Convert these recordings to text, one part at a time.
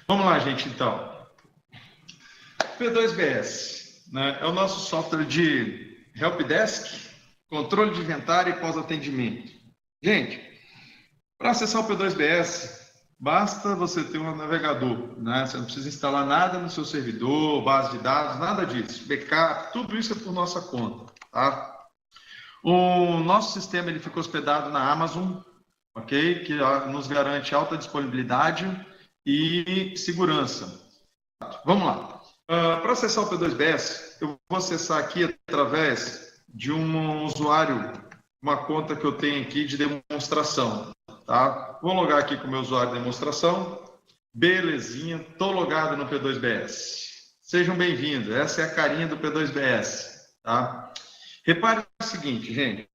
Vamos lá, gente, então. P2BS, né, é o nosso software de helpdesk, controle de inventário e pós-atendimento. Gente, para acessar o P2BS, basta você ter um navegador, né? Você não precisa instalar nada no seu servidor, base de dados, nada disso. Backup, tudo isso é por nossa conta, tá? O nosso sistema ele fica hospedado na Amazon, ok? Que nos garante alta disponibilidade e segurança. Vamos lá. Para acessar o P2BS, eu vou acessar aqui através de um usuário, uma conta que eu tenho aqui de demonstração. Tá? Vou logar aqui com o meu usuário de demonstração. Belezinha, estou logado no P2BS. Sejam bem-vindos, essa é a carinha do P2BS. Tá? Repare o seguinte, gente.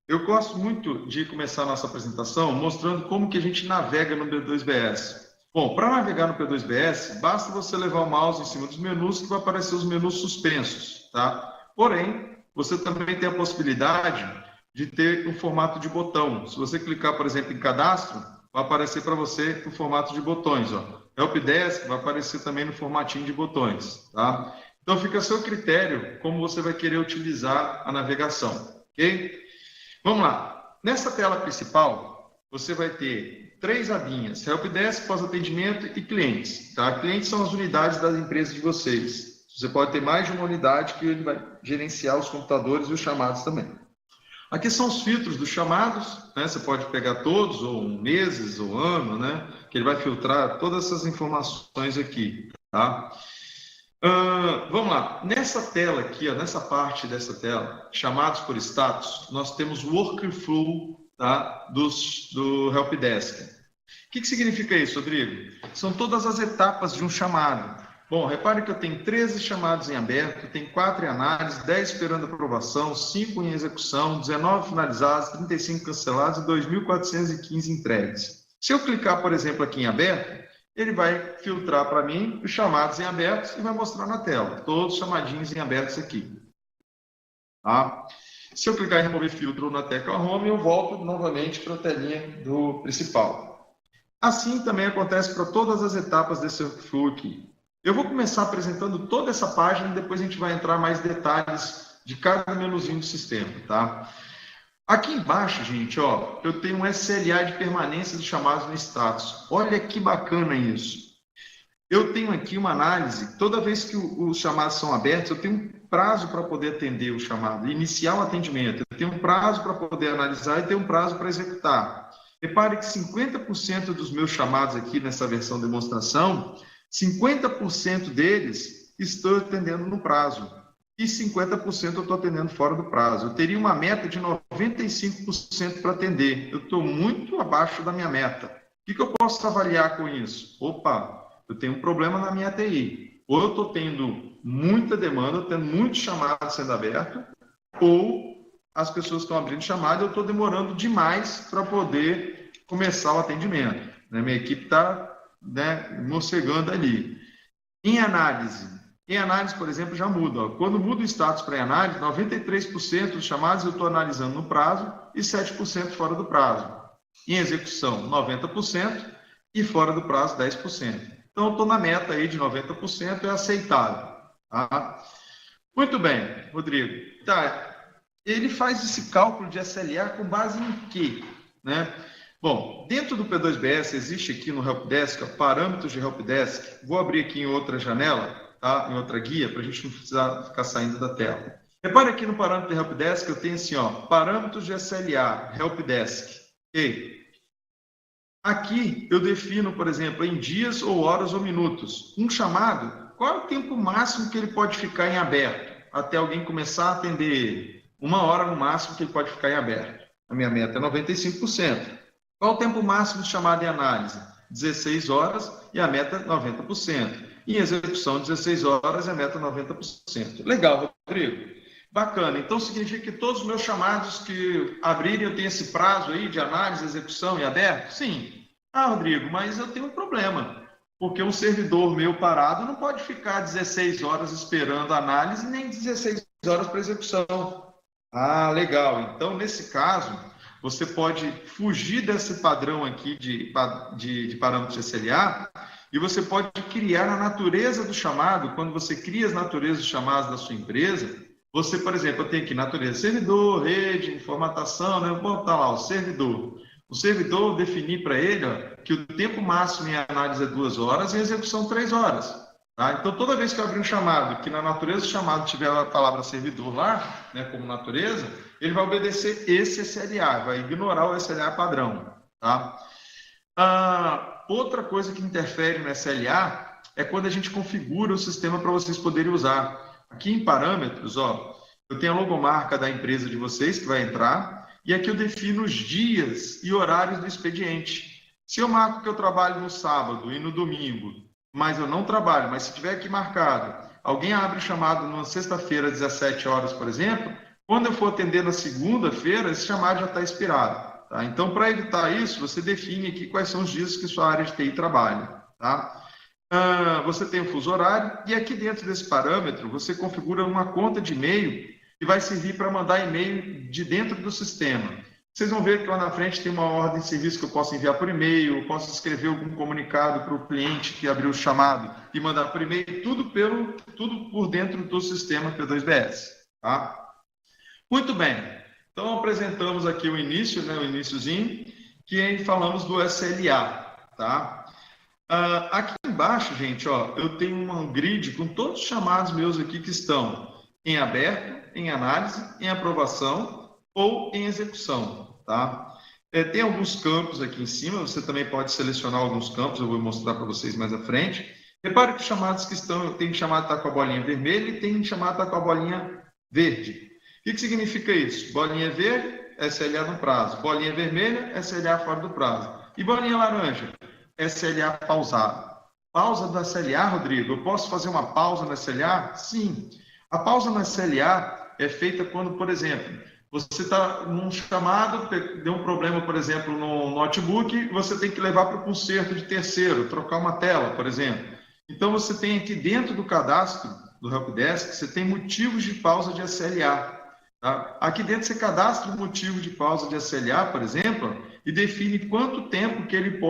Eu gosto muito de começar a nossa apresentação mostrando como que a gente navega no P2BS. Bom, para navegar no P2BS, basta você levar o mouse em cima dos menus que vai aparecer os menus suspensos, tá? Porém, você também tem a possibilidade de ter um formato de botão. Se você clicar, por exemplo, em cadastro, vai aparecer para você o formato de botões, ó. Helpdesk vai aparecer também no formatinho de botões, tá? Então, fica a seu critério como você vai querer utilizar a navegação, ok? Vamos lá. Nessa tela principal, você vai ter 3 abinhas, helpdesk, pós-atendimento e clientes. Tá? Clientes são as unidades das empresas de vocês. Você pode ter mais de uma unidade que ele vai gerenciar os computadores e os chamados também. Aqui são os filtros dos chamados, né? Você pode pegar todos, ou meses, ou ano, né? Que ele vai filtrar todas essas informações aqui. Tá? Vamos lá. Nessa tela aqui, ó, nessa parte dessa tela, chamados por status, nós temos o workflow, tá, do helpdesk. O que significa isso, Rodrigo? São todas as etapas de um chamado. Bom, repare que eu tenho 13 chamados em aberto, tenho 4 em análise, 10 esperando aprovação, 5 em execução, 19 finalizados, 35 cancelados e 2.415 entregues. Se eu clicar, por exemplo, aqui em aberto, ele vai filtrar para mim os chamados em abertos e vai mostrar na tela, todos chamadinhos em abertos aqui. Tá? Se eu clicar em remover filtro na tecla Home, eu volto novamente para a telinha do principal. Assim também acontece para todas as etapas desse workflow aqui. Eu vou começar apresentando toda essa página e depois a gente vai entrar mais detalhes de cada menuzinho do sistema. Tá? Aqui embaixo, gente, ó, eu tenho um SLA de permanência de chamados no status. Olha que bacana isso. Eu tenho aqui uma análise, toda vez que os chamados são abertos, eu tenho um prazo para poder atender o chamado, iniciar o atendimento. Eu tenho um prazo para poder analisar e tenho um prazo para executar. Repare que 50% dos meus chamados aqui nessa versão demonstração, 50% deles estou atendendo no prazo. E 50% eu estou atendendo fora do prazo. Eu teria uma meta de 95% para atender. Eu estou muito abaixo da minha meta. O que eu posso avaliar com isso? Opa, eu tenho um problema na minha TI. Ou eu estou tendo muita demanda, tendo muitos chamados sendo abertos, ou as pessoas estão abrindo chamada e eu estou demorando demais para poder começar o atendimento. Minha equipe está morcegando ali. Em análise, por exemplo, já muda. Ó. Quando muda o status para análise, 93% dos chamados eu estou analisando no prazo e 7% fora do prazo. Em execução, 90% e fora do prazo, 10%. Então, eu estou na meta aí de 90%, é aceitável. Tá? Muito bem, Rodrigo. Tá. Ele faz esse cálculo de SLA com base em quê? Né? Bom, dentro do P2BS existe aqui no Helpdesk, ó, parâmetros de Helpdesk. Vou abrir aqui em outra janela, tá? Em outra guia, para a gente não precisar ficar saindo da tela. Repare aqui no parâmetro de Helpdesk, eu tenho assim, ó, parâmetros de SLA, Helpdesk. Okay. Aqui eu defino, por exemplo, em dias ou horas ou minutos. Um chamado, qual é o tempo máximo que ele pode ficar em aberto, até alguém começar a atender ele? 1 hora no máximo que ele pode ficar em aberto. A minha meta é 95%. Qual o tempo máximo de chamada em análise? 16 horas e a meta 90%. Em execução, 16 horas e a meta 90%. Legal, Rodrigo. Bacana. Então, significa que todos os meus chamados que abrirem, eu tenho esse prazo aí de análise, execução e aberto? Sim. Ah, Rodrigo, mas eu tenho um problema. Porque um servidor meu parado não pode ficar 16 horas esperando a análise, nem 16 horas para execução. Ah, legal. Então, nesse caso, você pode fugir desse padrão aqui de parâmetros de SLA e você pode criar na natureza do chamado. Quando você cria as naturezas de chamados da sua empresa, você, por exemplo, eu tenho aqui natureza servidor, rede, informatação, né? Eu vou botar lá o servidor. O servidor, definir para ele ó, que o tempo máximo em análise é 2 horas e a execução 3 horas. Tá? Então, toda vez que eu abrir um chamado, que na natureza do chamado tiver a palavra servidor lá, né, como natureza, ele vai obedecer esse SLA, vai ignorar o SLA padrão. Tá? Outra coisa que interfere no SLA é quando a gente configura o sistema para vocês poderem usar. Aqui em parâmetros, ó, eu tenho a logomarca da empresa de vocês que vai entrar, e aqui eu defino os dias e horários do expediente. Se eu marco que eu trabalho no sábado e no domingo, mas eu não trabalho, mas se tiver aqui marcado, alguém abre o chamado na sexta-feira, às 17 horas, por exemplo, quando eu for atender na segunda-feira, esse chamado já está expirado. Tá? Então, para evitar isso, você define aqui quais são os dias que sua área de TI trabalha. Tá? Você tem o fuso horário, e aqui dentro desse parâmetro, você configura uma conta de e-mail que vai servir para mandar e-mail de dentro do sistema. Vocês vão ver que lá na frente tem uma ordem de serviço que eu posso enviar por e-mail, eu posso escrever algum comunicado para o cliente que abriu o chamado e mandar por e-mail, tudo por dentro do sistema P2BS. Tá? Muito bem. Então, apresentamos aqui o início, né, o iniciozinho, que falamos do SLA. Tá? Aqui embaixo, gente, ó, eu tenho um grid com todos os chamados meus aqui que estão em aberto, em análise, em aprovação ou em execução. Tá? Tem alguns campos aqui em cima, você também pode selecionar alguns campos, eu vou mostrar para vocês mais à frente. Repare que os chamados que estão, tem chamado que está com a bolinha vermelha e tem chamado que está com a bolinha verde. O que significa isso? Bolinha verde, SLA no prazo. Bolinha vermelha, SLA fora do prazo. E bolinha laranja, SLA pausado. Pausa do SLA, Rodrigo, eu posso fazer uma pausa no SLA? Sim. A pausa no SLA é feita quando, por exemplo, você está num chamado, deu um problema, por exemplo, no notebook, você tem que levar para o conserto de terceiro, trocar uma tela, por exemplo. Então, você tem aqui dentro do cadastro do Helpdesk, você tem motivos de pausa de SLA. Tá? Aqui dentro você cadastra o motivo de pausa de SLA, por exemplo, e define quanto tempo que ele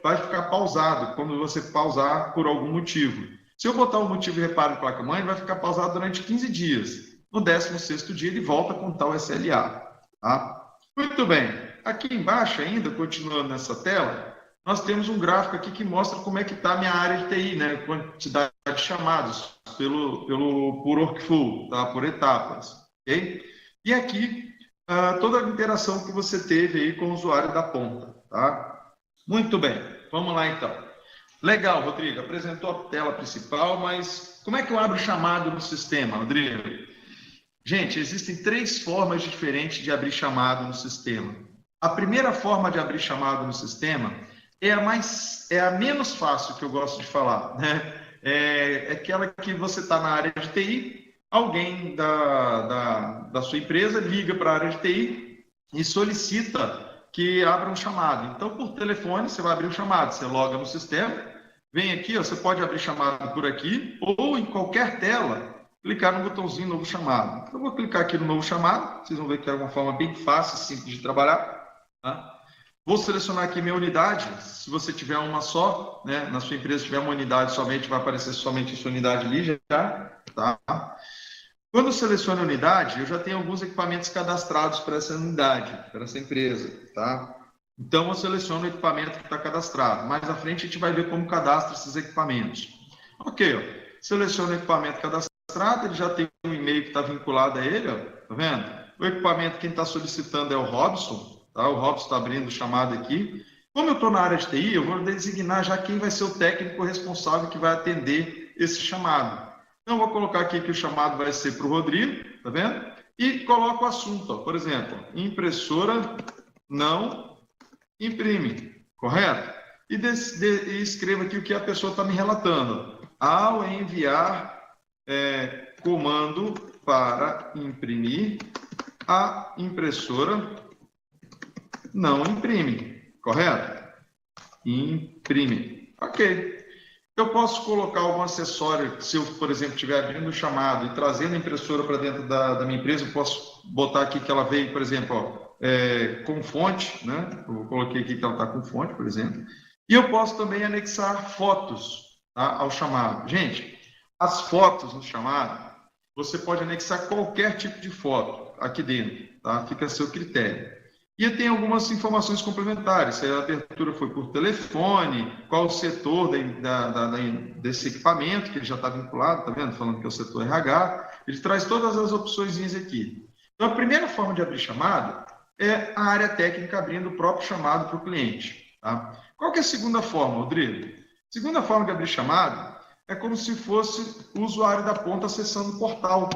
vai ficar pausado, quando você pausar por algum motivo. Se eu botar o motivo de reparo em placa-mãe, vai ficar pausado durante 15 dias. No 16º dia, ele volta a contar o SLA. Tá? Muito bem. Aqui embaixo ainda, continuando nessa tela, nós temos um gráfico aqui que mostra como é que está a minha área de TI, né? Quantidade de chamados por workflow, tá? Por etapas. Okay? E aqui, toda a interação que você teve aí com o usuário da ponta. Tá? Muito bem. Vamos lá, então. Legal, Rodrigo. Apresentou a tela principal, mas como é que eu abro chamado no sistema, Rodrigo? Gente, existem 3 formas diferentes de abrir chamado no sistema. A primeira forma de abrir chamado no sistema é a menos fácil que eu gosto de falar, né? É aquela que você está na área de TI, alguém da sua empresa liga para a área de TI e solicita que abra um chamado. Então, por telefone, você vai abrir um chamado, você loga no sistema, vem aqui, ó, você pode abrir chamado por aqui ou em qualquer tela, clicar no botãozinho novo chamado. Eu vou clicar aqui no novo chamado, vocês vão ver que é uma forma bem fácil, simples de trabalhar. Tá? Vou selecionar aqui minha unidade, se você tiver uma só, né, na sua empresa tiver uma unidade somente, vai aparecer somente a sua unidade ali já. Tá? Quando eu seleciono a unidade, eu já tenho alguns equipamentos cadastrados para essa unidade, para essa empresa. Tá? Então, eu seleciono o equipamento que está cadastrado. Mais à frente, a gente vai ver como cadastra esses equipamentos. Ok, ó. Seleciono o equipamento cadastrado, ele já tem um e-mail que está vinculado a ele, ó, tá vendo? O equipamento, quem está solicitando é o Robson, tá? O Robson está abrindo o chamado aqui. Como eu estou na área de TI, eu vou designar já quem vai ser o técnico responsável que vai atender esse chamado. Então, eu vou colocar aqui que o chamado vai ser para o Rodrigo, tá vendo? E coloco o assunto, ó, por exemplo, impressora não imprime, correto? E escreva aqui o que a pessoa está me relatando. Ao enviar comando para imprimir, a impressora não imprime, correto? Imprime. Ok. Eu posso colocar algum acessório, se eu, por exemplo, estiver abrindo o chamado e trazendo a impressora para dentro da minha empresa, eu posso botar aqui que ela veio, por exemplo, ó, com fonte, né? Eu coloquei aqui que ela está com fonte, por exemplo. E eu posso também anexar fotos, tá, ao chamado. Gente, as fotos no chamado, você pode anexar qualquer tipo de foto aqui dentro, tá? Fica a seu critério. E tem algumas informações complementares, se a abertura foi por telefone, qual o setor desse equipamento, que ele já está vinculado, tá vendo? Falando que é o setor RH, ele traz todas as opções aqui. Então, a primeira forma de abrir chamado é a área técnica abrindo o próprio chamado para o cliente, tá? Qual que é a segunda forma, Rodrigo? Segunda forma de abrir chamado é como se fosse o usuário da ponta acessando o portal.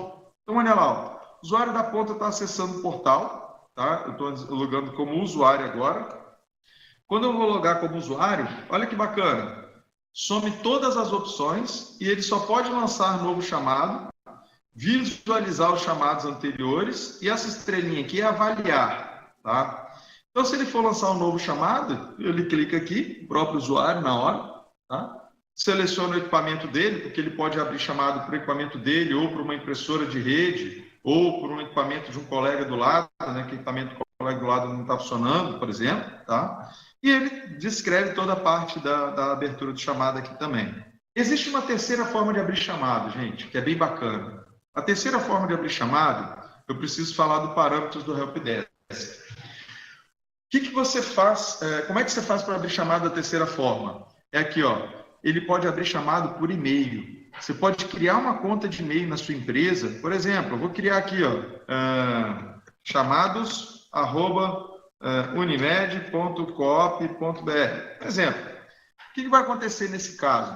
Então, olha lá, ó. O usuário da ponta está acessando o portal, tá? Eu estou logando como usuário agora. Quando eu vou logar como usuário, olha que bacana. Some todas as opções e ele só pode lançar novo chamado, visualizar os chamados anteriores e essa estrelinha aqui é avaliar, tá? Então, se ele for lançar um novo chamado, ele clica aqui, o próprio usuário na hora, tá? Seleciona o equipamento dele, porque ele pode abrir chamado para o equipamento dele, ou para uma impressora de rede, ou por um equipamento de um colega do lado, né, que o equipamento do colega do lado não está funcionando, por exemplo, tá? E ele descreve toda a parte da abertura de chamada aqui também. Existe uma terceira forma de abrir chamado, gente, que é bem bacana. A terceira forma de abrir chamado, eu preciso falar do parâmetros do Helpdesk. O que você faz? Como é que você faz para abrir chamado da terceira forma? É aqui, ó. Ele pode abrir chamado por e-mail. Você pode criar uma conta de e-mail na sua empresa. Por exemplo, eu vou criar aqui, ó, chamados@unimed.coop.br. Por exemplo, o que vai acontecer nesse caso?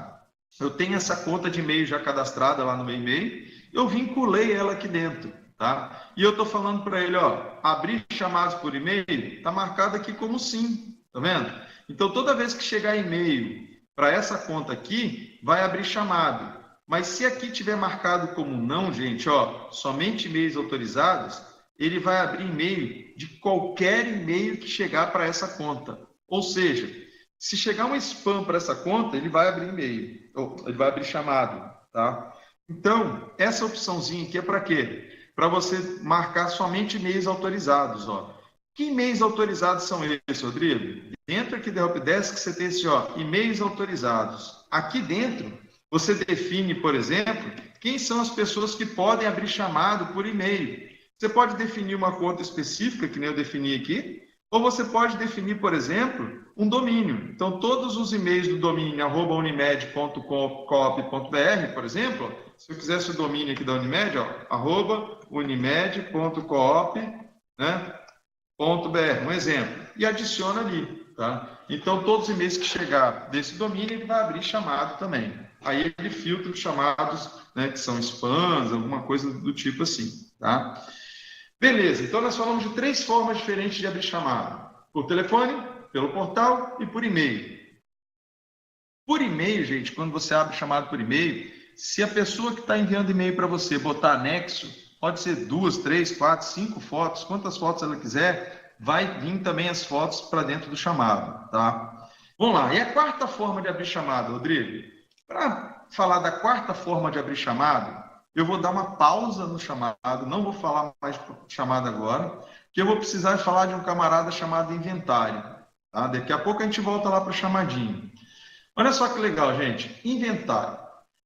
Eu tenho essa conta de e-mail já cadastrada lá no meu e-mail, eu vinculei ela aqui dentro, tá? E eu estou falando para ele, ó, abrir chamados por e-mail, está marcado aqui como sim, tá vendo? Então, toda vez que chegar e-mail para essa conta aqui, vai abrir chamado. Mas se aqui tiver marcado como não, gente, ó, somente e-mails autorizados, ele vai abrir e-mail de qualquer e-mail que chegar para essa conta. Ou seja, se chegar um spam para essa conta, ele vai abrir e-mail, ou ele vai abrir chamado, tá? Então, essa opçãozinha aqui é para quê? Para você marcar somente e-mails autorizados, ó. Que e-mails autorizados são esses, Rodrigo? Dentro aqui do Helpdesk, você tem esse, ó, e-mails autorizados. Aqui dentro, você define, por exemplo, quem são as pessoas que podem abrir chamado por e-mail. Você pode definir uma conta específica, que nem eu defini aqui, ou você pode definir, por exemplo, um domínio. Então, todos os e-mails do domínio @unimed.coop.br, por exemplo, se eu quisesse o domínio aqui da Unimed, ó, @unimed.coop, né, .br, um exemplo, e adiciona ali, tá? Então, todos os e-mails que chegar desse domínio, ele vai abrir chamado também. Aí ele filtra os chamados, né, que são spams, alguma coisa do tipo assim, tá? Beleza, então nós falamos de 3 formas diferentes de abrir chamado. Por telefone, pelo portal e por e-mail. Por e-mail, gente, quando você abre chamado por e-mail, se a pessoa que está enviando e-mail para você botar anexo, pode ser 2, 3, 4, 5 fotos, quantas fotos ela quiser, vai vir também as fotos para dentro do chamado, tá? Vamos lá, e a quarta forma de abrir chamado, Rodrigo? Para falar da quarta forma de abrir chamado, eu vou dar uma pausa no chamado, não vou falar mais chamado agora, porque eu vou precisar falar de um camarada chamado inventário, tá? Daqui a pouco a gente volta lá para o chamadinho. Olha só que legal, gente, inventário.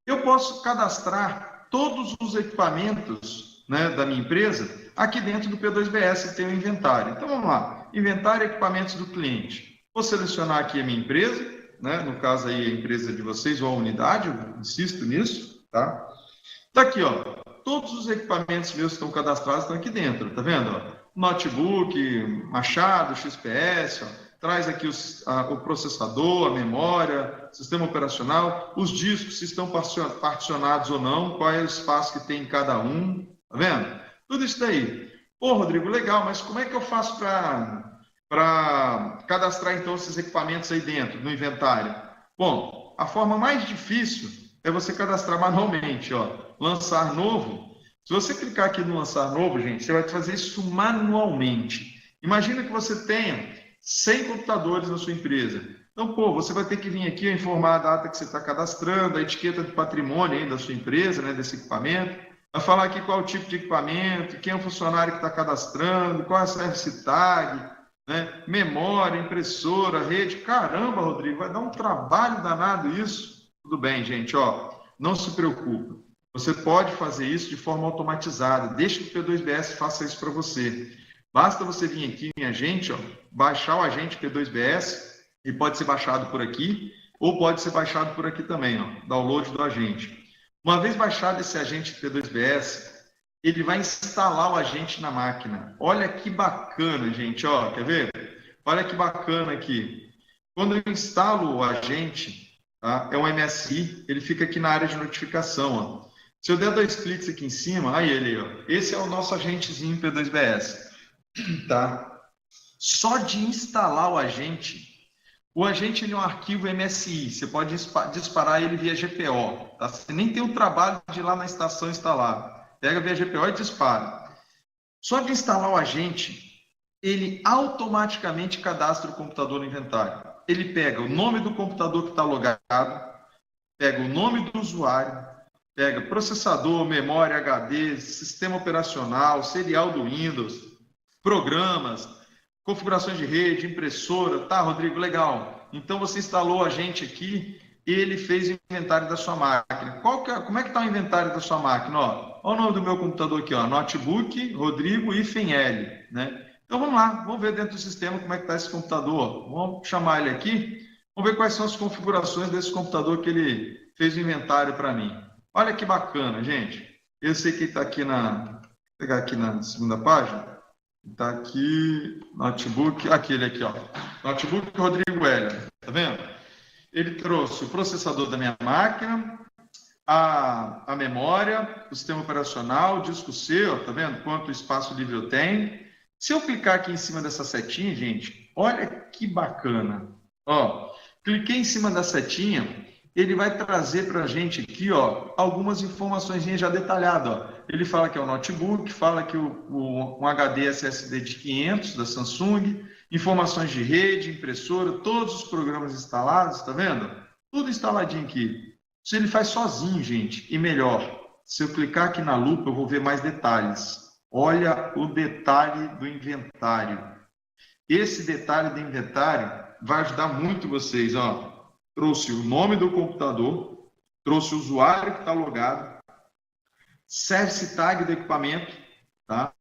Eu posso cadastrar todos os equipamentos, né, da minha empresa aqui dentro do P2BS tem o inventário. Então vamos lá, inventário equipamentos do cliente. Vou selecionar aqui a minha empresa, né, no caso aí a empresa de vocês ou a unidade, eu insisto nisso, tá? Tá aqui, ó, todos os equipamentos meus que estão cadastrados estão aqui dentro, tá vendo? Ó? Notebook, Machado, XPS, ó, traz aqui o processador, a memória, sistema operacional, os discos, se estão particionados ou não, qual é o espaço que tem em cada um, tá vendo? Tudo isso daí. Pô, Rodrigo, legal, mas como é que eu faço para cadastrar, então, esses equipamentos aí dentro, no inventário? Bom, a forma mais difícil é você cadastrar manualmente, ó. Lançar novo. Se você clicar aqui no lançar novo, gente, você vai fazer isso manualmente. Imagina que você tenha 100 computadores na sua empresa. Então, pô, você vai ter que vir aqui informar a data que você está cadastrando, a etiqueta de patrimônio aí da sua empresa, né, desse equipamento. Vai falar aqui qual é o tipo de equipamento, quem é o funcionário que está cadastrando, qual é a service tag, né? Memória, impressora, rede. Caramba, Rodrigo, vai dar um trabalho danado isso. Tudo bem, gente, ó, não se preocupe. Você pode fazer isso de forma automatizada. Deixa que o P2BS faça isso para você. Basta você vir aqui em agente, ó, baixar o agente P2BS, e pode ser baixado por aqui, ou pode ser baixado por aqui também, ó, download do agente. Uma vez baixado esse agente P2BS, ele vai instalar o agente na máquina. Olha que bacana, gente, ó, quer ver? Olha que bacana aqui. Quando eu instalo o agente, tá? É um MSI, ele fica aqui na área de notificação, ó. Se eu der 2 cliques aqui em cima, aí ele, ó, esse é o nosso agentezinho P2BS, tá? Só de instalar o agente ele é um arquivo MSI, você pode disparar ele via GPO, tá? Você nem tem o trabalho de ir lá na estação instalar. Pega via GPO e dispara. Só de instalar o agente, ele automaticamente cadastra o computador no inventário. Ele pega o nome do computador que está logado, pega o nome do usuário, pega processador, memória, HD, sistema operacional, serial do Windows, programas, configurações de rede, impressora. Tá, Rodrigo, legal. Então você instalou a gente aqui, ele fez o inventário da sua máquina. Como é que está o inventário da sua máquina? Ó, olha o nome do meu computador aqui, ó, notebook, Rodrigo -L, né? Então vamos lá, vamos ver dentro do sistema como é que está esse computador. Vamos chamar ele aqui, vamos ver quais são as configurações desse computador que ele fez o inventário para mim. Olha que bacana, gente. Eu sei que está aqui vou pegar aqui na segunda página. Está aqui, notebook, aquele aqui, ó. Notebook Rodrigo L. Tá vendo? Ele trouxe o processador da minha máquina, a memória, o sistema operacional, o disco C, ó, tá vendo? Quanto espaço livre eu tenho. Se eu clicar aqui em cima dessa setinha, gente, olha que bacana. Ó, cliquei em cima da setinha, ele vai trazer para a gente aqui, ó, algumas informações já detalhadas, ó. Ele fala que é o notebook, fala que um HD SSD de 500 da Samsung, informações de rede, impressora, todos os programas instalados, tá vendo? Tudo instaladinho aqui. Isso ele faz sozinho, gente, e melhor, se eu clicar aqui na lupa, eu vou ver mais detalhes. Olha o detalhe do inventário. Esse detalhe do inventário vai ajudar muito vocês, ó. Trouxe o nome do computador, trouxe o usuário que está logado, service tag do equipamento, tá?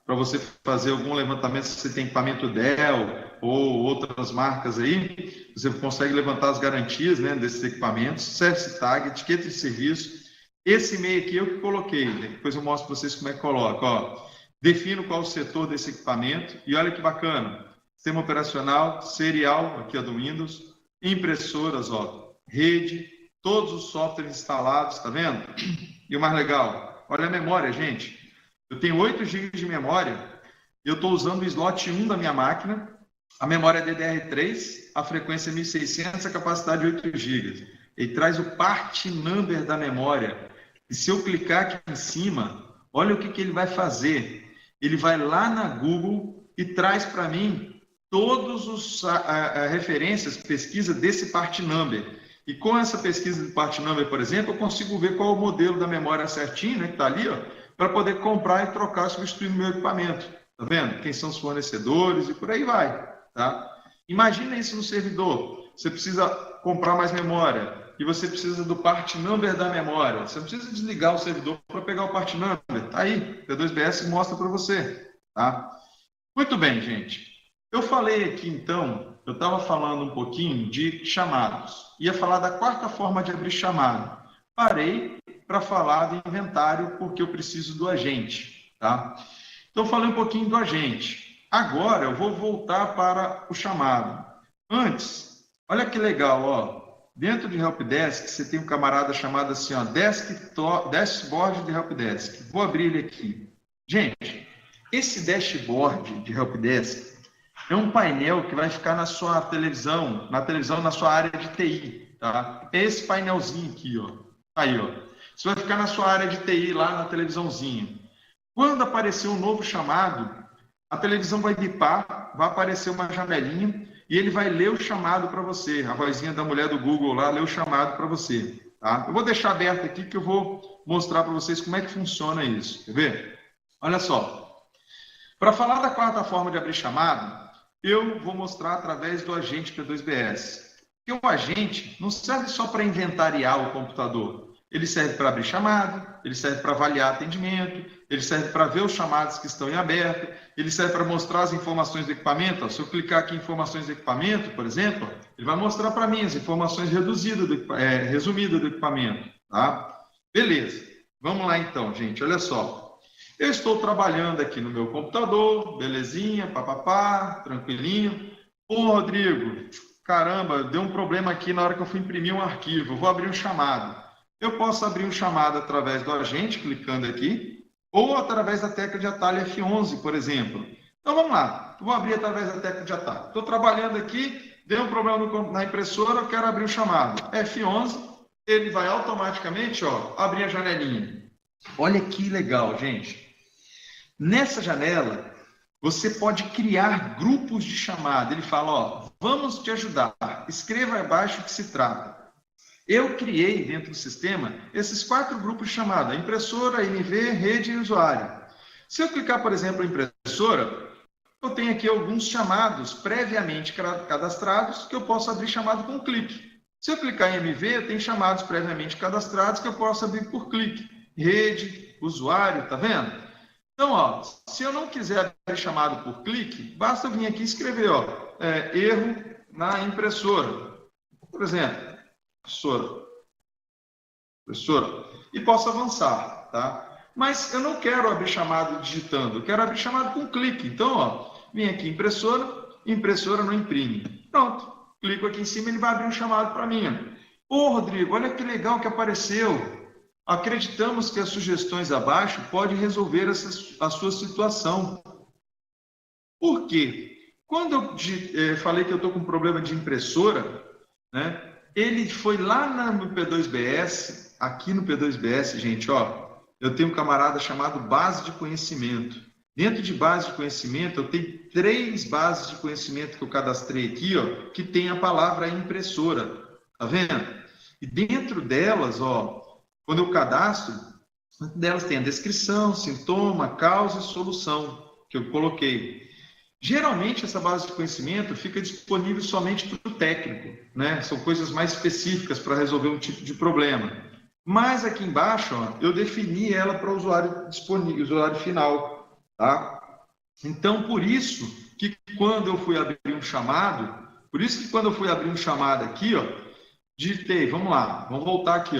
Para você fazer algum levantamento, se você tem equipamento Dell ou outras marcas aí, você consegue levantar as garantias, né, desses equipamentos, service tag, etiqueta de serviço. Esse e-mail aqui eu que coloquei, né? Depois eu mostro para vocês como é que coloca, ó. Defino qual o setor desse equipamento e olha que bacana, sistema operacional, serial, aqui é do Windows, impressoras, ó, rede, todos os softwares instalados, tá vendo? E o mais legal, olha a memória, gente. Eu tenho 8 GB de memória, eu estou usando o slot 1 da minha máquina, a memória é DDR3, a frequência é 1600, a capacidade 8 GB. Ele traz o part number da memória. E se eu clicar aqui em cima, olha o que ele vai fazer. Ele vai lá na Google e traz para mim todas as referências, pesquisa desse part number. E com essa pesquisa de part number, por exemplo, eu consigo ver qual é o modelo da memória certinho, né, que está ali, para poder comprar e trocar, substituir no meu equipamento. Tá vendo? Quem são os fornecedores e por aí vai. Tá? Imagina isso no servidor. Você precisa comprar mais memória e você precisa do part number da memória. Você não precisa desligar o servidor para pegar o part number. Tá aí, P2BS mostra para você. Tá? Muito bem, gente. Eu falei aqui, então, eu estava falando um pouquinho de chamados. Ia falar da quarta forma de abrir chamado. Parei para falar do inventário porque eu preciso do agente. Tá? Então, falei um pouquinho do agente. Agora, eu vou voltar para o chamado. Antes, olha que legal, ó. Dentro de Helpdesk, você tem um camarada chamado assim, ó, Dashboard de Helpdesk. Vou abrir ele aqui. Gente, esse dashboard de Helpdesk é um painel que vai ficar na sua televisão, na sua área de TI, tá? É esse painelzinho aqui, ó. Aí, ó. Isso vai ficar na sua área de TI, lá na televisãozinha. Quando aparecer um novo chamado, a televisão vai bipar, vai aparecer uma janelinha e ele vai ler o chamado para você. A vozinha da mulher do Google lá lê o chamado para você, tá? Eu vou deixar aberto aqui que eu vou mostrar para vocês como é que funciona isso. Quer ver? Olha só. Para falar da quarta forma de abrir chamado, eu vou mostrar através do agente P2BS. Porque o agente não serve só para inventariar o computador. Ele serve para abrir chamado, ele serve para avaliar atendimento, ele serve para ver os chamados que estão em aberto, ele serve para mostrar as informações do equipamento. Se eu clicar aqui em informações do equipamento, por exemplo, ele vai mostrar para mim as informações resumidas do equipamento. Tá? Beleza. Vamos lá então, gente. Olha só. Eu estou trabalhando aqui no meu computador, belezinha, papapá, tranquilinho. Ô, Rodrigo, caramba, deu um problema aqui na hora que eu fui imprimir um arquivo. Eu vou abrir um chamado. Eu posso abrir um chamado através do agente, clicando aqui, ou através da tecla de atalho F11, por exemplo. Então, vamos lá. Eu vou abrir através da tecla de atalho. Estou trabalhando aqui, deu um problema na impressora, eu quero abrir o chamado. F11, ele vai automaticamente abrir a janelinha. Olha que legal, gente. Nessa janela, você pode criar grupos de chamada. Ele fala, vamos te ajudar. Escreva abaixo o que se trata. Eu criei dentro do sistema esses 4 grupos de chamada: impressora, MV, rede e usuário. Se eu clicar, por exemplo, em impressora, eu tenho aqui alguns chamados previamente cadastrados que eu posso abrir chamado com clique. Se eu clicar em MV, eu tenho chamados previamente cadastrados que eu posso abrir por clique. Rede, usuário, tá vendo? Então, se eu não quiser abrir chamado por clique, basta eu vir aqui e escrever, erro na impressora. Por exemplo, impressora, e posso avançar, tá? Mas eu não quero abrir chamado digitando, eu quero abrir chamado com clique. Então, vim aqui impressora não imprime. Pronto, clico aqui em cima, ele vai abrir um chamado para mim. Ô, Rodrigo, olha que legal que apareceu. Acreditamos que as sugestões abaixo podem resolver a sua situação. Por quê? Quando eu falei que eu estou com problema de impressora, né? Ele foi lá no P2BS, aqui no P2BS, gente, eu tenho um camarada chamado base de conhecimento. Dentro de base de conhecimento, eu tenho 3 bases de conhecimento que eu cadastrei aqui, que tem a palavra impressora, tá vendo? E dentro delas, quando eu cadastro, dentro delas tem a descrição, sintoma, causa e solução, que eu coloquei. Geralmente, essa base de conhecimento fica disponível somente para o técnico, né? São coisas mais específicas para resolver um tipo de problema. Mas aqui embaixo, eu defini ela para o usuário disponível, usuário final, tá? Então, por isso que quando eu fui abrir um chamado, aqui, digitei, vamos lá, vamos voltar aqui,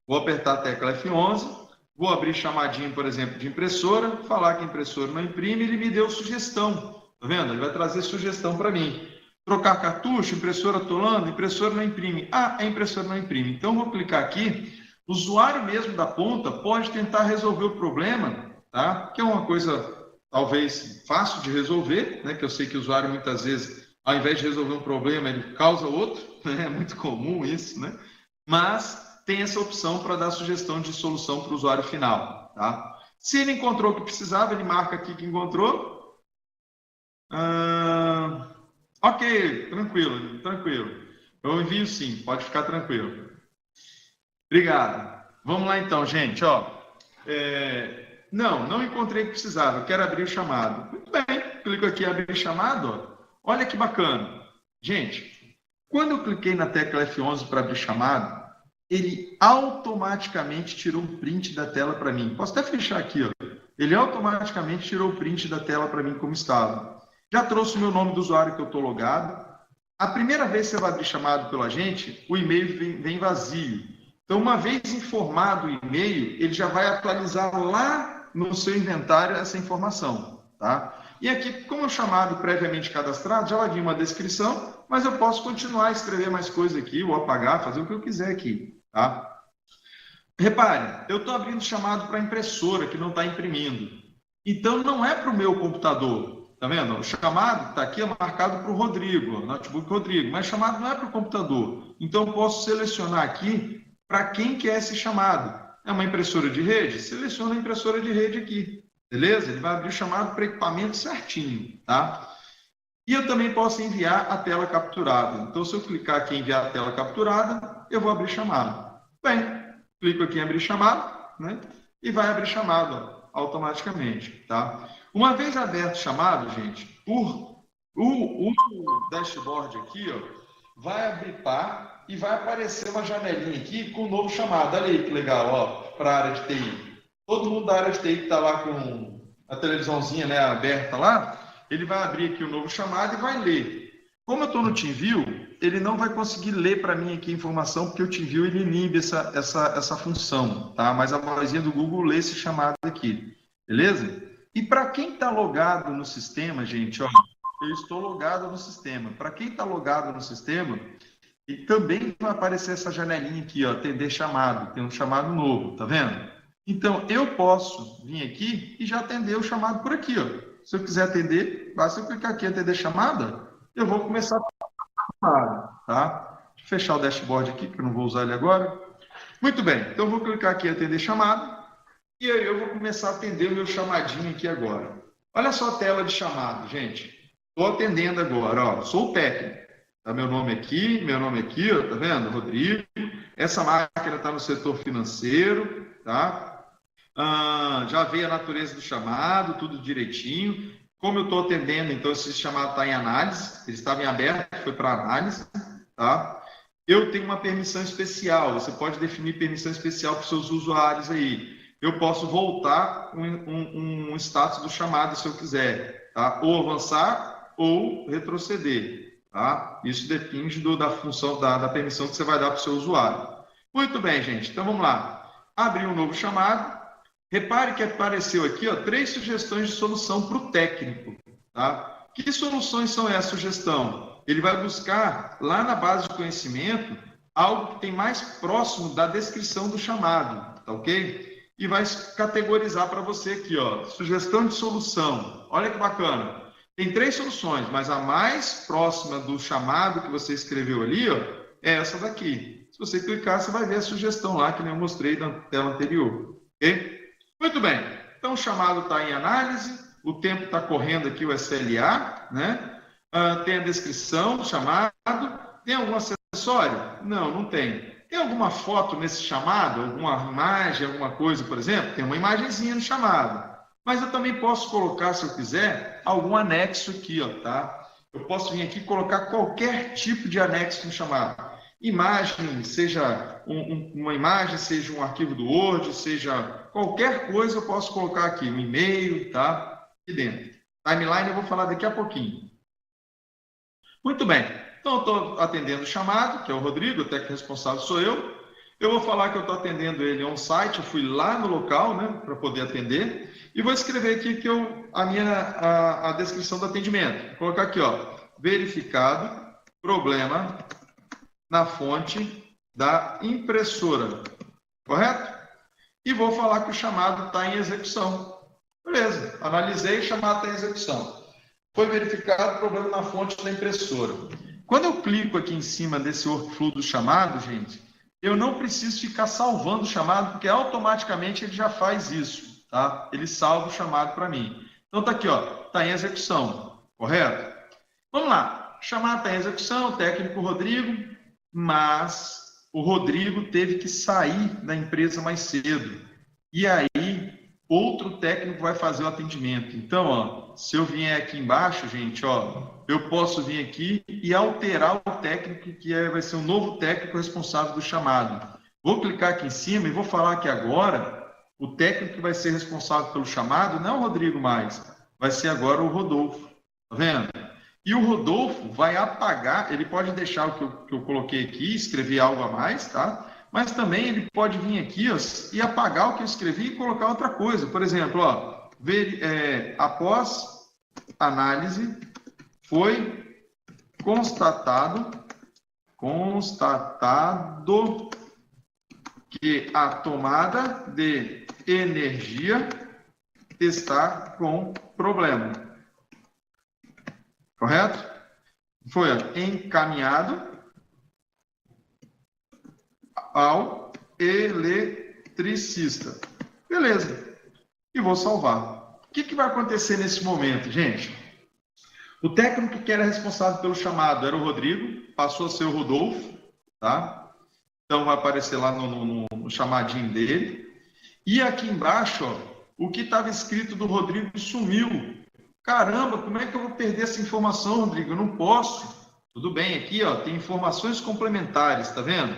vou apertar a tecla F11, vou abrir chamadinho, por exemplo, de impressora, falar que a impressora não imprime, ele me deu sugestão. Tá vendo? Ele vai trazer sugestão para mim. Trocar cartucho, impressora atolando, impressora não imprime. A impressora não imprime. Então, vou clicar aqui. O usuário mesmo da ponta pode tentar resolver o problema, tá? Que é uma coisa, talvez, fácil de resolver, né? Que eu sei que o usuário, muitas vezes, ao invés de resolver um problema, ele causa outro, né? É muito comum isso, né? Mas tem essa opção para dar sugestão de solução para o usuário final, tá? Se ele encontrou o que precisava, ele marca aqui que encontrou. Ok, tranquilo. Eu envio sim, pode ficar tranquilo. Obrigado. Vamos lá então, gente. Não encontrei o que precisava, eu quero abrir o chamado. Muito bem, clico aqui em abrir chamado. Olha que bacana. Gente, quando eu cliquei na tecla F11 para abrir chamado, ele automaticamente tirou um print da tela para mim. Posso até fechar aqui. Ele automaticamente tirou o print da tela para mim como estava. Já trouxe o meu nome do usuário que eu estou logado. A primeira vez que você vai abrir chamado pelo agente, o e-mail vem vazio. Então, uma vez informado o e-mail, ele já vai atualizar lá no seu inventário essa informação. Tá? E aqui, como é um chamado previamente cadastrado, já vai vir uma descrição, mas eu posso continuar a escrever mais coisas aqui, ou apagar, fazer o que eu quiser aqui. Tá? Repare, eu estou abrindo chamado para a impressora que não está imprimindo. Então, não é para o meu computador. Tá vendo? O chamado está aqui marcado para o Rodrigo, notebook Rodrigo, mas chamado não é para o computador. Então, eu posso selecionar aqui para quem quer esse chamado. É uma impressora de rede? Seleciona a impressora de rede aqui. Beleza? Ele vai abrir o chamado para equipamento certinho. Tá? E eu também posso enviar a tela capturada. Então, se eu clicar aqui em enviar a tela capturada, eu vou abrir chamado. Bem, clico aqui em abrir chamado, né? E vai abrir chamado automaticamente. Tá? Uma vez aberto o chamado, gente, por O dashboard aqui, ó, vai habilitar e vai aparecer uma janelinha aqui com um novo chamado. Olha aí que legal, ó, para a área de TI. Todo mundo da área de TI que está lá com a televisãozinha, né, aberta lá, ele vai abrir aqui o novo chamado e vai ler. Como eu estou no TeamView, ele não vai conseguir ler para mim aqui a informação, porque o TeamView ele inibe essa função, tá? Mas a vozinha do Google lê esse chamado aqui, beleza? E para quem está logado no sistema, gente, ó, eu estou logado no sistema. Para quem está logado no sistema, e também vai aparecer essa janelinha aqui, ó, atender chamado, tem um chamado novo, tá vendo? Então, eu posso vir aqui e já atender o chamado por aqui, ó. Se eu quiser atender, basta eu clicar aqui em atender chamada, eu vou começar a chamada, tá? Deixa eu fechar o dashboard aqui, que eu não vou usar ele agora. Muito bem, então eu vou clicar aqui em atender chamada, e aí eu vou começar a atender o meu chamadinho aqui agora. Olha só a tela de chamado, gente. Estou atendendo agora, ó, sou o técnico. Tá meu nome aqui, ó, tá vendo? Rodrigo. Essa máquina está no setor financeiro, tá? Já veio a natureza do chamado, tudo direitinho. Como eu estou atendendo, então esse chamado está em análise, ele estava em aberto, foi para análise, tá? Eu tenho uma permissão especial, você pode definir permissão especial para os seus usuários aí. Eu posso voltar um status do chamado se eu quiser, tá? Ou avançar ou retroceder, tá? Isso depende da função, da permissão que você vai dar para o seu usuário. Muito bem, gente, então vamos lá. Abrir um novo chamado. Repare que apareceu aqui, ó, 3 sugestões de solução para o técnico, tá? Que soluções são essa sugestão? Ele vai buscar lá na base de conhecimento algo que tem mais próximo da descrição do chamado, tá ok? E vai categorizar para você aqui, ó, sugestão de solução. Olha que bacana. Tem 3 soluções, mas a mais próxima do chamado que você escreveu ali, ó, é essa daqui. Se você clicar, você vai ver a sugestão lá que eu mostrei na tela anterior, ok? Muito bem. Então, o chamado está em análise, o tempo está correndo aqui, o SLA, né? Tem a descrição do chamado. Tem algum acessório? Não, não tem. Tem alguma foto nesse chamado? Alguma imagem, alguma coisa, por exemplo? Tem uma imagenzinha no chamado. Mas eu também posso colocar, se eu quiser, algum anexo aqui, ó, tá? Eu posso vir aqui e colocar qualquer tipo de anexo no chamado. Imagem, seja uma imagem, seja um arquivo do Word, seja qualquer coisa eu posso colocar aqui, um e-mail, tá? Aqui dentro. Timeline eu vou falar daqui a pouquinho. Muito bem. Então, eu estou atendendo o chamado, que é o Rodrigo, o técnico responsável sou eu. Eu vou falar que eu estou atendendo ele on-site, eu fui lá no local, né, para poder atender. E vou escrever aqui que a descrição do atendimento. Vou colocar aqui, ó, verificado, problema na fonte da impressora, correto? E vou falar que o chamado está em execução. Beleza, analisei, o chamado está em execução. Foi verificado o problema na fonte da impressora. Quando eu clico aqui em cima desse workflow do chamado, gente, eu não preciso ficar salvando o chamado, porque automaticamente ele já faz isso, tá? Ele salva o chamado para mim. Então está aqui, ó, está em execução, correto? Vamos lá, o chamado está em execução, o técnico Rodrigo, mas o Rodrigo teve que sair da empresa mais cedo. E aí, outro técnico vai fazer o atendimento. Então, ó, se eu vier aqui embaixo, gente, ó, eu posso vir aqui e alterar o técnico, vai ser um novo técnico responsável do chamado. Vou clicar aqui em cima e vou falar que agora, o técnico que vai ser responsável pelo chamado não é o Rodrigo mais, vai ser agora o Rodolfo. Tá vendo? E o Rodolfo vai apagar, ele pode deixar o que eu coloquei aqui, escrever algo a mais, tá? Mas também ele pode vir aqui, ó, e apagar o que eu escrevi e colocar outra coisa. Por exemplo, ó, após análise, foi constatado que a tomada de energia está com problema. Correto? Foi encaminhado ao eletricista. Beleza. E vou salvar. O que vai acontecer nesse momento, gente? O técnico que era responsável pelo chamado era o Rodrigo, passou a ser o Rodolfo, tá? Então vai aparecer lá no chamadinho dele. E aqui embaixo, ó, o que estava escrito do Rodrigo sumiu. Caramba, como é que eu vou perder essa informação, Rodrigo? Eu não posso. Tudo bem, aqui ó, tem informações complementares, tá vendo?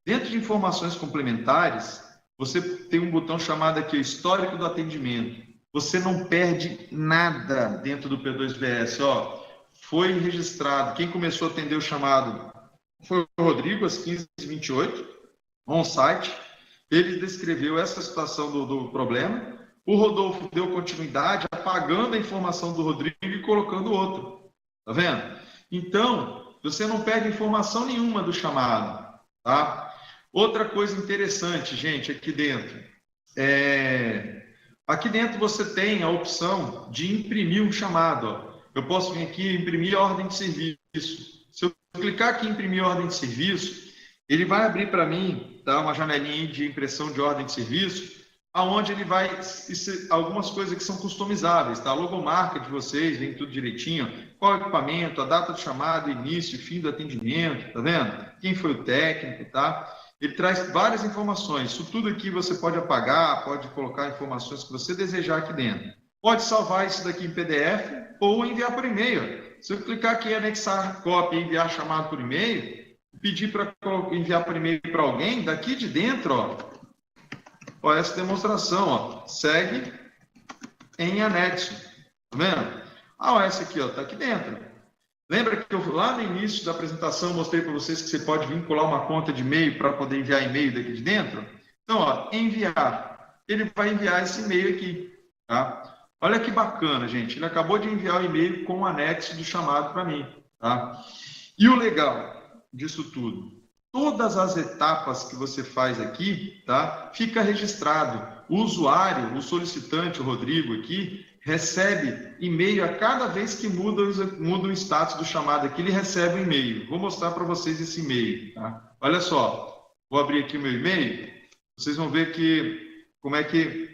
Dentro de informações complementares, você tem um botão chamado aqui, Histórico do Atendimento. Você não perde nada dentro do P2BS, ó. Foi registrado, quem começou a atender o chamado foi o Rodrigo, às 15h28, on-site. Ele descreveu essa situação do problema. O Rodolfo deu continuidade, apagando a informação do Rodrigo e colocando outro. Tá vendo? Então, você não perde informação nenhuma do chamado, tá? Outra coisa interessante, gente, aqui dentro. Aqui dentro você tem a opção de imprimir um chamado. Ó. Eu posso vir aqui e imprimir a ordem de serviço. Se eu clicar aqui em imprimir a ordem de serviço, ele vai abrir para mim, tá, uma janelinha de impressão de ordem de serviço, aonde ele vai algumas coisas que são customizáveis, tá? A logomarca de vocês, vem tudo direitinho, qual é o equipamento, a data do chamado, início, fim do atendimento, tá vendo? Quem foi o técnico, tá? Ele traz várias informações. Isso tudo aqui você pode apagar, pode colocar informações que você desejar aqui dentro. Pode salvar isso daqui em PDF ou enviar por e-mail. Se eu clicar aqui em anexar cópia e enviar chamado por e-mail, pedir para enviar por e-mail para alguém, daqui de dentro, ó, essa demonstração, ó, segue em anexo. Tá vendo? A OS aqui, ó, tá aqui dentro. Lembra que eu lá no início da apresentação mostrei para vocês que você pode vincular uma conta de e-mail para poder enviar e-mail daqui de dentro? Então, ó, enviar. Ele vai enviar esse e-mail aqui, tá? Olha que bacana, gente. Ele acabou de enviar o e-mail com o anexo do chamado para mim, tá? E o legal disso tudo, todas as etapas que você faz aqui, tá? Fica registrado. O usuário, o solicitante, o Rodrigo aqui, recebe e-mail a cada vez que muda o status do chamado aqui, ele recebe um e-mail. Vou mostrar para vocês esse e-mail, tá? Olha só, vou abrir aqui o meu e-mail, vocês vão ver como é que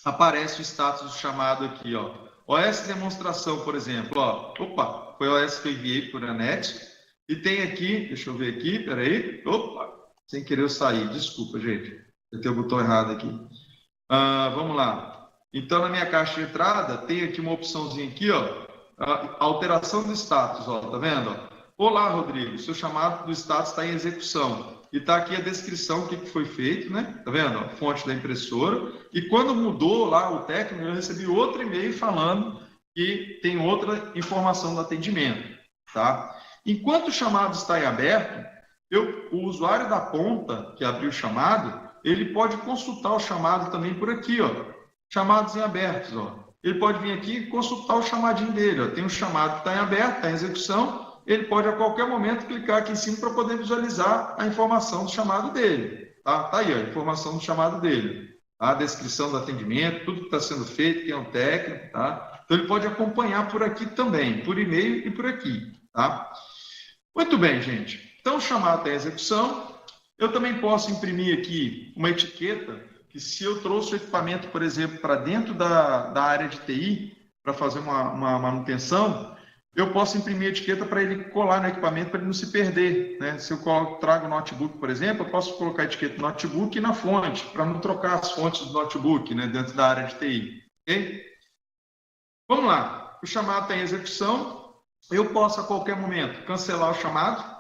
aparece o status do chamado aqui, ó. OS demonstração, por exemplo, ó. Opa, foi o OS que eu enviei por anexo. E tem aqui, deixa eu ver aqui, peraí. Opa, sem querer eu sair, desculpa, gente. Eu tenho o botão errado aqui. Vamos lá. Então, na minha caixa de entrada, tem aqui uma opçãozinha aqui, ó. Alteração do status, ó. Tá vendo? Olá, Rodrigo, seu chamado do status está em execução. E está aqui a descrição, o que foi feito, né? Tá vendo? A fonte da impressora. E quando mudou lá o técnico, eu recebi outro e-mail falando que tem outra informação do atendimento, tá? Enquanto o chamado está em aberto, o usuário da ponta que abriu o chamado, ele pode consultar o chamado também por aqui, ó. Chamados em abertos, ó. Ele pode vir aqui e consultar o chamadinho dele, ó. Tem um chamado que está em aberto, está em execução. Ele pode a qualquer momento clicar aqui em cima para poder visualizar a informação do chamado dele. Tá aí, ó, a informação do chamado dele. Tá? A descrição do atendimento, tudo que está sendo feito, quem é o técnico, tá? Então ele pode acompanhar por aqui também, por e-mail e por aqui, tá? Muito bem, gente. Então o chamado tem execução. Eu também posso imprimir aqui uma etiqueta que se eu trouxe o equipamento, por exemplo, para dentro da área de TI, para fazer uma manutenção, eu posso imprimir a etiqueta para ele colar no equipamento, para ele não se perder, né? Se eu trago o notebook, por exemplo, eu posso colocar a etiqueta notebook na fonte, para não trocar as fontes do notebook, né, dentro da área de TI. Ok? Vamos lá. O chamado tem execução. Eu posso, a qualquer momento, cancelar o chamado.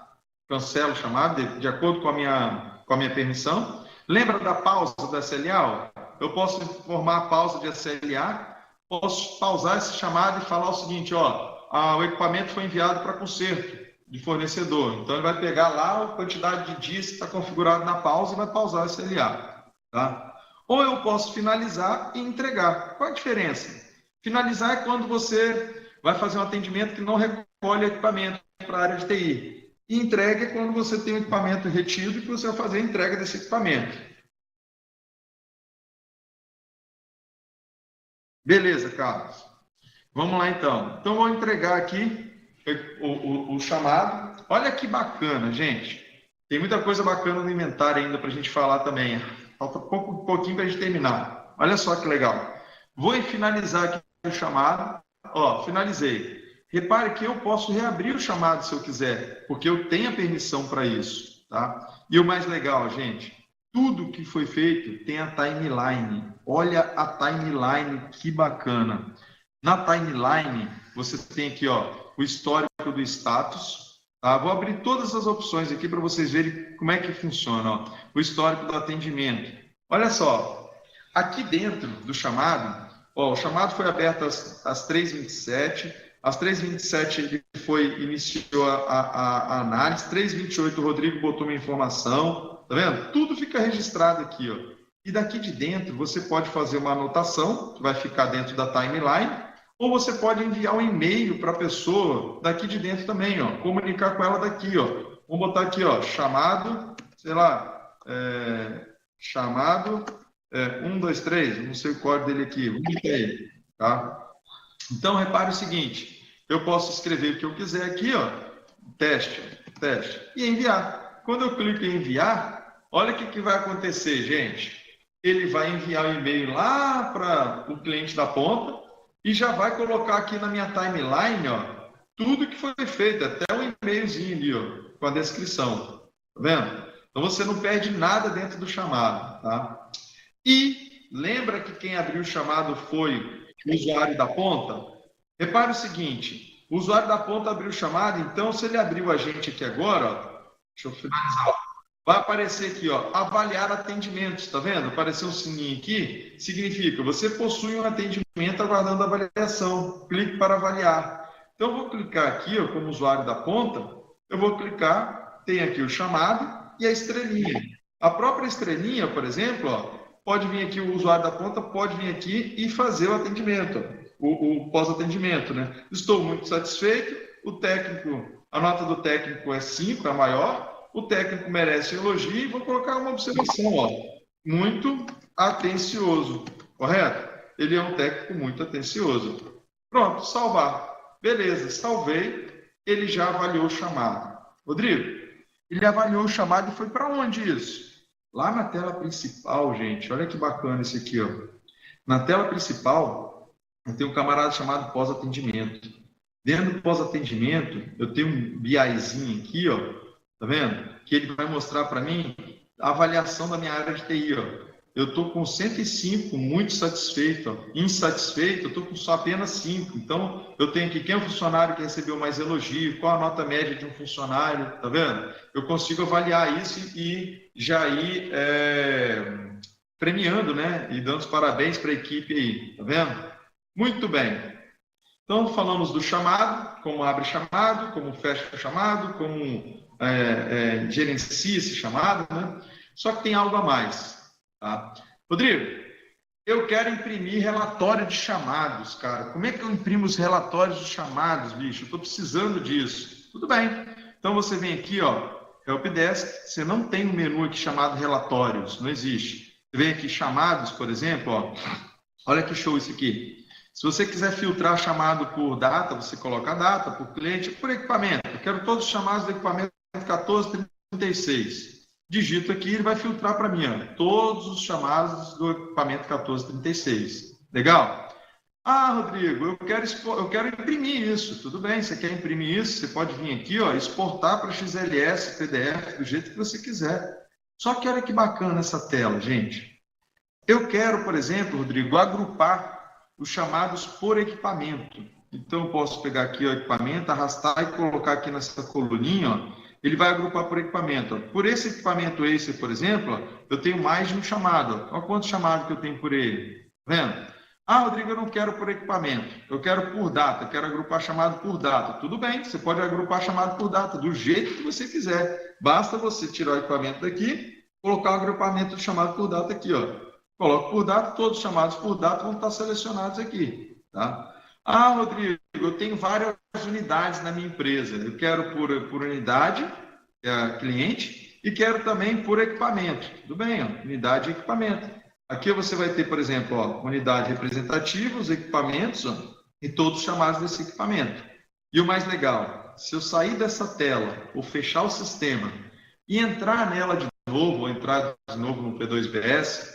Cancelo o chamado, de acordo com a minha permissão. Lembra da pausa do SLA? Eu posso informar a pausa de SLA. Posso pausar esse chamado e falar o seguinte, ó. O equipamento foi enviado para conserto de fornecedor. Então, ele vai pegar lá a quantidade de dias que está configurado na pausa e vai pausar esse LA. Tá? Ou eu posso finalizar e entregar. Qual a diferença? Finalizar é quando você vai fazer um atendimento que não recolhe equipamento para a área de TI. E entrega é quando você tem o equipamento retido e que você vai fazer a entrega desse equipamento. Beleza, Carlos. Vamos lá, então. Então, vou entregar aqui o chamado. Olha que bacana, gente. Tem muita coisa bacana no inventário ainda para a gente falar também. Falta um pouquinho para a gente terminar. Olha só que legal. Vou finalizar aqui o chamado. Ó, finalizei. Repare que eu posso reabrir o chamado se eu quiser, porque eu tenho a permissão para isso, tá? E o mais legal, gente, tudo que foi feito tem a timeline. Olha a timeline, que bacana. Na timeline, você tem aqui, ó, o histórico do status. Tá? Vou abrir todas as opções aqui para vocês verem como é que funciona. Ó. O histórico do atendimento. Olha só, aqui dentro do chamado, ó, o chamado foi aberto às 3h27. Às 3h27 ele iniciou a análise. 3h28 o Rodrigo botou uma informação. Tá vendo? Tudo fica registrado aqui, ó. E daqui de dentro você pode fazer uma anotação, que vai ficar dentro da timeline, ou você pode enviar um e-mail para a pessoa daqui de dentro também, ó, comunicar com ela daqui, ó. Vamos botar aqui, ó, chamado, sei lá, chamado 123, não sei o código dele aqui, vamos botar ele, tá? Então, repare o seguinte, eu posso escrever o que eu quiser aqui, ó, teste, e enviar. Quando eu clico em enviar, olha o que vai acontecer, gente. Ele vai enviar o e-mail lá para o cliente da ponta e já vai colocar aqui na minha timeline, ó, tudo que foi feito, até um e-mailzinho ali, ó, com a descrição. Tá vendo? Então você não perde nada dentro do chamado, tá? E lembra que quem abriu o chamado foi o usuário da ponta? Repare o seguinte, o usuário da ponta abriu o chamado, então se ele abriu a gente aqui agora, ó, deixa eu finalizar, vai aparecer aqui, ó, avaliar atendimentos, tá vendo? Apareceu um sininho aqui, significa você possui um atendimento aguardando avaliação. Clique para avaliar. Então, eu vou clicar aqui, ó, como usuário da ponta, eu vou clicar, tem aqui o chamado e a estrelinha. A própria estrelinha, por exemplo, ó, pode vir aqui, o usuário da ponta pode vir aqui e fazer o atendimento, o pós-atendimento, né? Estou muito satisfeito, o técnico, a nota do técnico é 5, é a maior, o técnico merece elogio e vou colocar uma observação, ó, muito atencioso, correto? Ele é um técnico muito atencioso. Pronto, salvar. Beleza, salvei, ele já avaliou o chamado. Rodrigo, ele avaliou o chamado e foi para onde isso? Lá na tela principal, gente, olha que bacana esse aqui, ó. Na tela principal, eu tenho um camarada chamado pós-atendimento. Dentro do pós-atendimento, eu tenho um BIzinho aqui, ó. Tá vendo? Que ele vai mostrar para mim a avaliação da minha área de TI. Ó. Eu estou com 105, muito satisfeito. Ó. Insatisfeito, eu estou com só apenas 5. Então, eu tenho aqui quem é o funcionário que recebeu mais elogio, qual a nota média de um funcionário, tá vendo? Eu consigo avaliar isso e já ir premiando, né? E dando os parabéns para a equipe aí, tá vendo? Muito bem. Então, falamos do chamado, como abre chamado, como fecha o chamado, como gerencia esse chamado, né? Só que tem algo a mais, tá? Rodrigo, eu quero imprimir relatório de chamados, cara. Como é que eu imprimo os relatórios de chamados, bicho? Eu estou precisando disso. Tudo bem. Então, você vem aqui, ó, Helpdesk, você não tem um menu aqui chamado relatórios, não existe. Você vem aqui chamados, por exemplo, ó. Olha que show isso aqui. Se você quiser filtrar chamado por data, você coloca a data, por cliente, por equipamento. Eu quero todos os chamados do equipamento 1436. Digito aqui, ele vai filtrar para mim, ó, todos os chamados do equipamento 1436. Legal? Ah, Rodrigo, eu quero imprimir isso. Tudo bem, você quer imprimir isso? Você pode vir aqui, ó, exportar para XLS, PDF, do jeito que você quiser. Só que olha que bacana essa tela, gente. Eu quero, por exemplo, Rodrigo, agrupar os chamados por equipamento. Então, eu posso pegar aqui o equipamento, arrastar e colocar aqui nessa coluninha, ó, ele vai agrupar por equipamento. Ó. Por esse equipamento Acer, por exemplo, ó, eu tenho mais de um chamado. Olha quantos chamados que eu tenho por ele. Tá vendo? Ah, Rodrigo, eu não quero por equipamento. Eu quero por data. Eu quero agrupar chamado por data. Tudo bem, você pode agrupar chamado por data do jeito que você quiser. Basta você tirar o equipamento daqui, colocar o agrupamento de chamado por data aqui, ó. Coloco por data, todos os chamados por data vão estar selecionados aqui, tá? Ah, Rodrigo, eu tenho várias unidades na minha empresa. Eu quero por unidade, que é cliente, e quero também por equipamento. Tudo bem, ó, unidade e equipamento. Aqui você vai ter, por exemplo, ó, unidade representativa, os equipamentos, ó, e todos os chamados desse equipamento. E o mais legal, se eu sair dessa tela, ou fechar o sistema, e entrar nela de novo, ou entrar de novo no P2BS,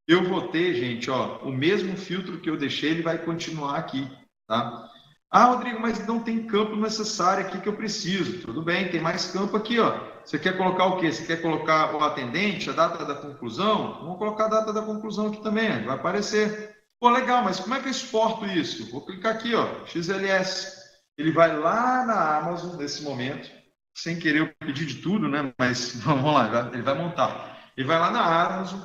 eu vou ter, gente, ó, o mesmo filtro que eu deixei, ele vai continuar aqui, tá? Ah, Rodrigo, mas não tem campo necessário aqui que eu preciso. Tudo bem, tem mais campo aqui, ó. Você quer colocar o quê? Você quer colocar o atendente, a data da conclusão? Vamos colocar a data da conclusão aqui também, vai aparecer. Pô, legal, mas como é que eu exporto isso? Vou clicar aqui, ó, XLS. Ele vai lá na Amazon nesse momento, sem querer eu pedir de tudo, né? Mas vamos lá, ele vai montar. Ele vai lá na Amazon,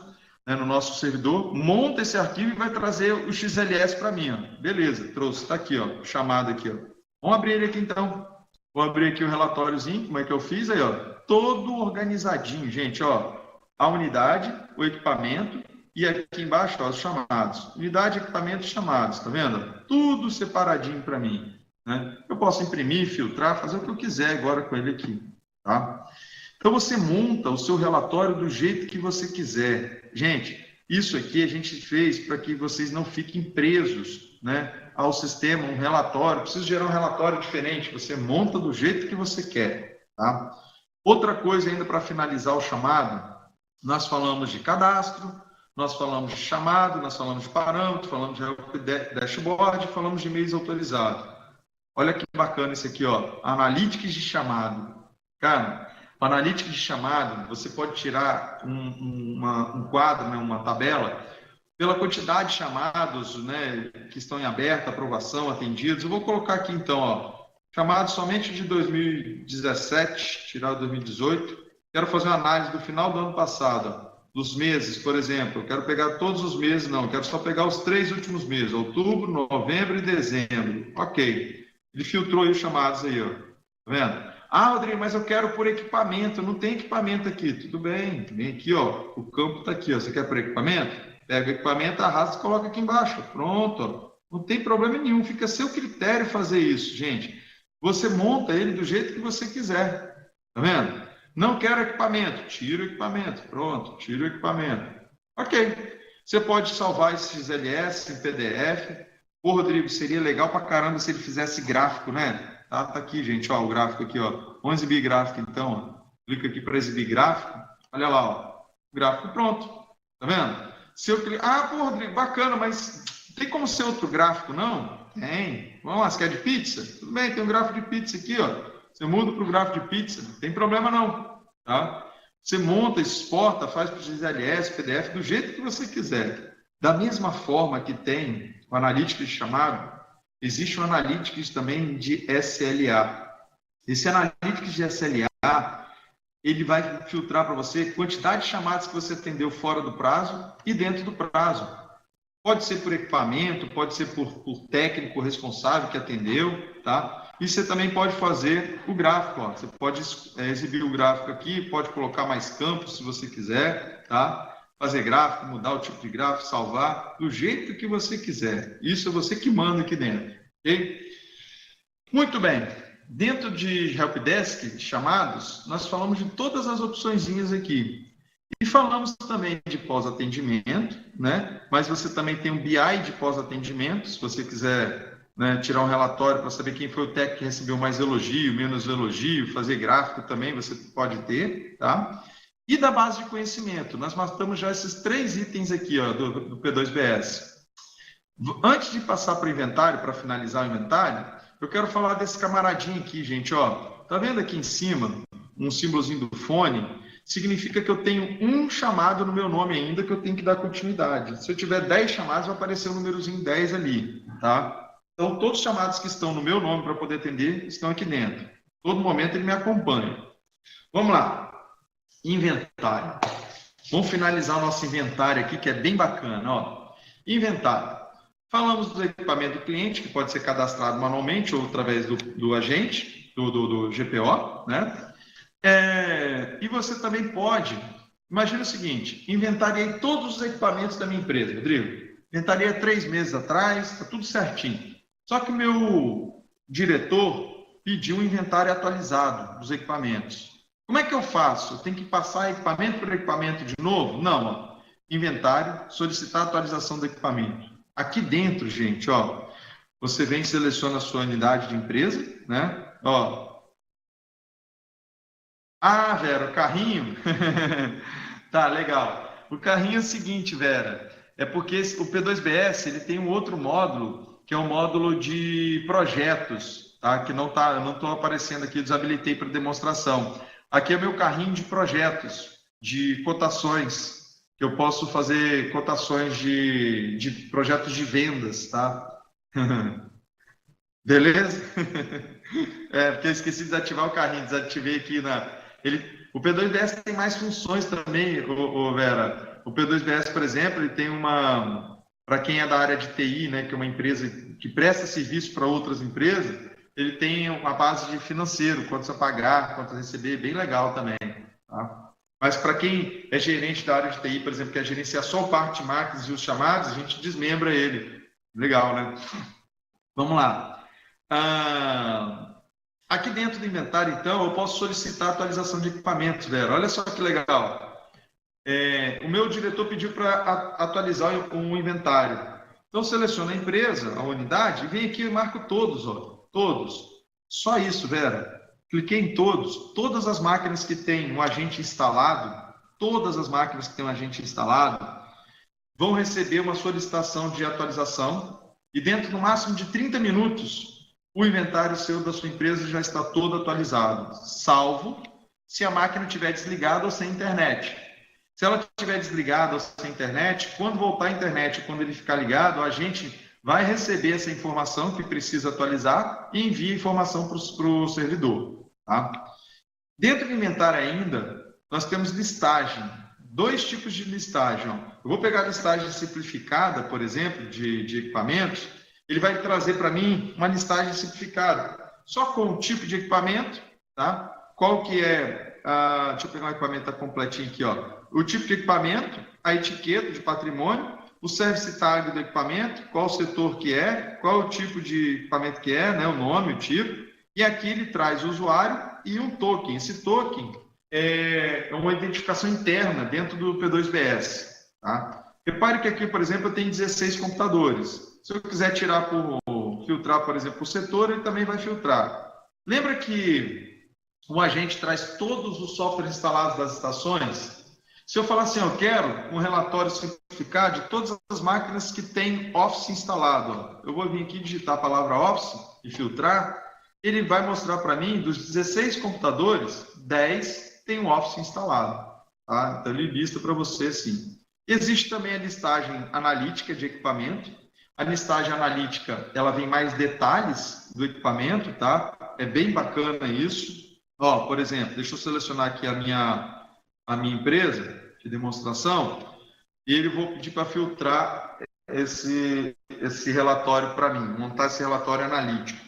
né, no nosso servidor, monta esse arquivo e vai trazer o XLS para mim, ó. Beleza, trouxe, está aqui, ó, chamado aqui, ó. Vamos abrir ele aqui então. Vou abrir aqui o relatóriozinho, como é que eu fiz aí, ó. Todo organizadinho, gente, ó. A unidade, o equipamento e aqui embaixo, ó, os chamados. Unidade, equipamento e chamados, tá vendo? Tudo separadinho para mim, né? Eu posso imprimir, filtrar, fazer o que eu quiser agora com ele aqui, tá? Então você monta o seu relatório do jeito que você quiser. Gente, isso aqui a gente fez para que vocês não fiquem presos, né, ao sistema, um relatório. Preciso gerar um relatório diferente. Você monta do jeito que você quer, tá? Outra coisa ainda para finalizar o chamado, nós falamos de cadastro, nós falamos de chamado, nós falamos de parâmetro, falamos de dashboard, falamos de e-mails autorizados. Olha que bacana esse aqui, ó, Analytics de chamado. Cara, o Analytics de chamado, você pode tirar um quadro, né, uma tabela, pela quantidade de chamados, né, que estão em aberta, aprovação, atendidos. Eu vou colocar aqui então, ó, chamados somente de 2017, tirar o 2018. Quero fazer uma análise do final do ano passado, ó, dos meses, por exemplo. Eu quero pegar todos os meses, não, eu quero só pegar os 3 últimos meses, outubro, novembro e dezembro. Ok. Ele filtrou aí os chamados aí, ó. Tá vendo? Ah, Rodrigo, mas eu quero por equipamento. Não tem equipamento aqui. Tudo bem. Vem aqui, ó. O campo está aqui, ó. Você quer por equipamento? Pega o equipamento, arrasta e coloca aqui embaixo. Pronto, ó. Não tem problema nenhum. Fica a seu critério fazer isso, gente. Você monta ele do jeito que você quiser. Tá vendo? Não quero equipamento. Tira o equipamento. Pronto, tira o equipamento. Ok. Você pode salvar esse XLS em PDF. Pô, Rodrigo, seria legal pra caramba se ele fizesse gráfico, né? Tá aqui, gente, ó, o gráfico aqui, ó. Vamos exibir gráfico, então, ó. Clica aqui para exibir gráfico. Olha lá, ó. O gráfico pronto. Tá vendo? Se eu clicar... Ah, pô, Rodrigo, bacana, mas tem como ser outro gráfico, não? Tem. Vamos lá, você quer de pizza? Tudo bem, tem um gráfico de pizza aqui, ó. Você muda para o gráfico de pizza, não tem problema não, tá? Você monta, exporta, faz para o XLS, PDF, do jeito que você quiser. Da mesma forma que tem o Analytics chamado, existe o Analytics também de SLA. Esse Analytics de SLA, ele vai filtrar para você quantidade de chamadas que você atendeu fora do prazo e dentro do prazo. Pode ser por equipamento, pode ser por técnico responsável que atendeu, tá? E você também pode fazer o gráfico, ó. Você pode exibir o gráfico aqui, pode colocar mais campos se você quiser, tá? Fazer gráfico, mudar o tipo de gráfico, salvar, do jeito que você quiser. Isso é você que manda aqui dentro, ok? Muito bem. Dentro de Helpdesk, de chamados, nós falamos de todas as opçõezinhas aqui. E falamos também de pós-atendimento, né? Mas você também tem um BI de pós-atendimento, se você quiser, né, tirar um relatório para saber quem foi o técnico que recebeu mais elogio, menos elogio, fazer gráfico também você pode ter, tá? E da base de conhecimento, nós matamos já esses 3 itens aqui, ó, do P2BS. Antes de passar para o inventário, para finalizar o inventário, eu quero falar desse camaradinho aqui, gente, ó. Tá vendo aqui em cima, um símbolozinho do fone? Significa que eu tenho um chamado no meu nome ainda que eu tenho que dar continuidade. Se eu tiver 10 chamados, vai aparecer o númerozinho 10 ali, tá? Então, todos os chamados que estão no meu nome para poder atender estão aqui dentro. Todo momento ele me acompanha. Vamos lá. Inventário. Vamos finalizar o nosso inventário aqui, que é bem bacana, ó. Inventário. Falamos do equipamento do cliente, que pode ser cadastrado manualmente ou através do agente, do GPO, né? E você também pode, imagina o seguinte, inventariei todos os equipamentos da minha empresa, Rodrigo. Inventariei 3 meses atrás, está tudo certinho. Só que o meu diretor pediu um inventário atualizado dos equipamentos. Como é que eu faço? Eu tenho que passar equipamento por equipamento de novo? Não, ó. Inventário, solicitar atualização do equipamento. Aqui dentro, gente, ó, você vem e seleciona a sua unidade de empresa, né? Ó. Ah, Vera, o carrinho? Tá, legal. O carrinho é o seguinte, Vera, é porque o P2BS ele tem um outro módulo, que é o módulo de projetos, tá? Que não estou aparecendo aqui, desabilitei para demonstração. Aqui é o meu carrinho de projetos, de cotações, que eu posso fazer cotações de projetos de vendas, tá? Beleza? Porque eu esqueci de desativar o carrinho, desativei aqui o P2BS tem mais funções também, Vera. O P2BS, por exemplo, ele tem para quem é da área de TI, né, que é uma empresa que presta serviço para outras empresas, ele tem uma base de financeiro, quanto a pagar, quanto a receber, bem legal também, tá? Mas para quem é gerente da área de TI, por exemplo, quer gerenciar só o parque de máquinas e os chamados, a gente desmembra ele. Legal, né? Vamos lá. Aqui dentro do inventário, então, eu posso solicitar atualização de equipamentos, Vera. Olha só que legal. O meu diretor pediu para atualizar um inventário. Então, seleciono a empresa, a unidade, e vem aqui e marco todos, ó, todos. Só isso, Vera. Cliquei em todos. Todas as máquinas que têm um agente instalado, todas as máquinas que têm um agente instalado, vão receber uma solicitação de atualização e dentro, no máximo de 30 minutos, o inventário seu da sua empresa já está todo atualizado, salvo se a máquina estiver desligada ou sem internet. Se ela estiver desligada ou sem internet, quando voltar à internet, quando ele ficar ligado, a gente vai receber essa informação que precisa atualizar e envia a informação para o servidor. Tá? Dentro do inventário ainda, nós temos listagem. 2 tipos de listagem. Ó. Eu vou pegar a listagem simplificada, por exemplo, de equipamentos. Ele vai trazer para mim uma listagem simplificada, só com o tipo de equipamento, tá? Qual que é, deixa eu pegar um equipamento completinho aqui, ó. O tipo de equipamento, a etiqueta de patrimônio, o service tag do equipamento, qual o setor que é, qual o tipo de equipamento que é, né? O nome, o tipo, e aqui ele traz o usuário e um token. Esse token é uma identificação interna dentro do P2BS, tá? Repare que aqui, por exemplo, eu tenho 16 computadores. Se eu quiser filtrar, por exemplo, o setor, ele também vai filtrar. Lembra que o agente traz todos os softwares instalados das estações? Se eu falar assim, eu quero um relatório simplificado de todas as máquinas que têm Office instalado, ó. Eu vou vir aqui digitar a palavra Office e filtrar, ele vai mostrar para mim, dos 16 computadores, 10 têm o Office instalado. Tá? Então, ele lista para você, sim. Existe também a listagem analítica de equipamento. A listagem analítica, ela vem mais detalhes do equipamento, tá? É bem bacana isso. Ó, por exemplo, deixa eu selecionar aqui a minha empresa de demonstração e ele vou pedir para filtrar esse relatório para mim, montar esse relatório analítico.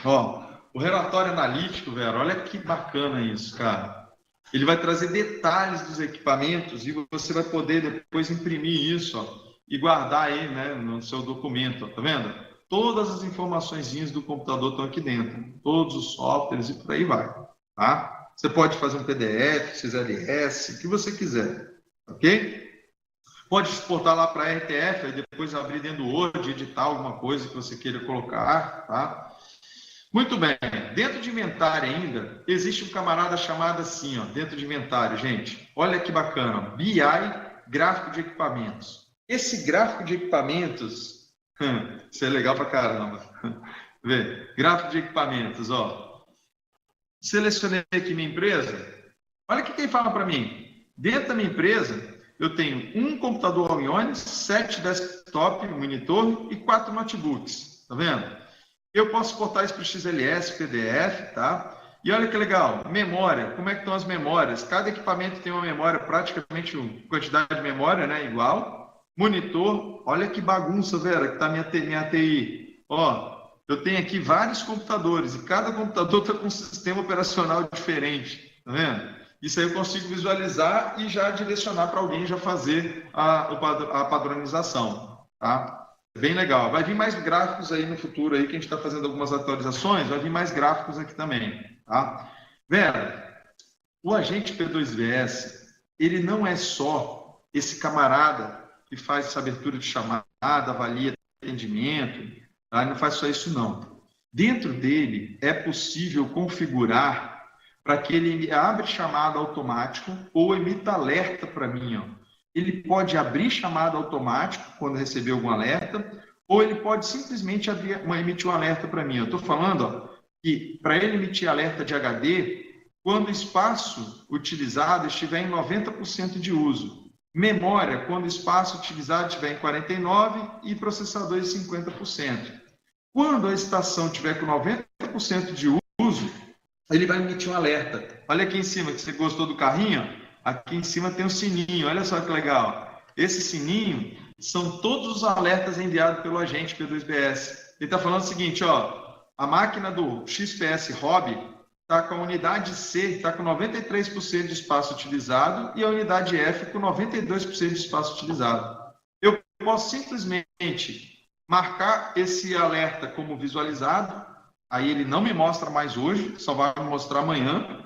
Ó, o relatório analítico, Vera, olha que bacana isso, cara. Ele vai trazer detalhes dos equipamentos e você vai poder depois imprimir isso, ó, e guardar aí, né, no seu documento, ó, tá vendo? Todas as informaçõezinhas do computador estão aqui dentro, todos os softwares e por aí vai, tá? Você pode fazer um PDF, XLS, o que você quiser, ok? Pode exportar lá para RTF, aí depois abrir dentro do Word, editar alguma coisa que você queira colocar, tá? Muito bem, dentro de inventário ainda, existe um camarada chamado assim, ó, dentro de inventário, gente, olha que bacana, ó, BI, gráfico de equipamentos. Esse gráfico de equipamentos, isso é legal pra caramba. Vê, gráfico de equipamentos, ó. Selecionei aqui minha empresa. Olha o que ele fala para mim. Dentro da minha empresa, eu tenho um computador All-in-One, 7 desktop, monitor e 4 notebooks. Tá vendo? Eu posso exportar isso para o XLS, PDF, tá? E olha que legal, memória. Como é que estão as memórias? Cada equipamento tem uma memória, praticamente quantidade de memória, né? Igual. Monitor, olha que bagunça, Vera, que está minha TI. Ó, eu tenho aqui vários computadores e cada computador está com um sistema operacional diferente, tá vendo? Isso aí eu consigo visualizar e já direcionar para alguém já fazer a padronização, tá? É bem legal. Vai vir mais gráficos aí no futuro aí, que a gente está fazendo algumas atualizações, vai vir mais gráficos aqui também, tá? Vera, o agente P2VS, ele não é só esse camarada que faz essa abertura de chamada, avalia atendimento, tá? Ele não faz só isso, não. Dentro dele, é possível configurar para que ele abra chamada automático ou emita alerta para mim. Ó. Ele pode abrir chamada automático quando receber algum alerta, ou ele pode simplesmente emitir um alerta para mim. Eu estou falando ó, que para ele emitir alerta de HD, quando o espaço utilizado estiver em 90% de uso. Memória, quando o espaço utilizado estiver em 49% e processador em 50%. Quando a estação estiver com 90% de uso, ele vai emitir um alerta. Olha aqui em cima, que você gostou do carrinho? Aqui em cima tem um sininho, olha só que legal. Esse sininho são todos os alertas enviados pelo agente P2BS. Ele está falando o seguinte, ó, a máquina do XPS Hobby está com a unidade C, está com 93% de espaço utilizado e a unidade F com 92% de espaço utilizado. Eu posso simplesmente marcar esse alerta como visualizado, aí ele não me mostra mais hoje, só vai me mostrar amanhã,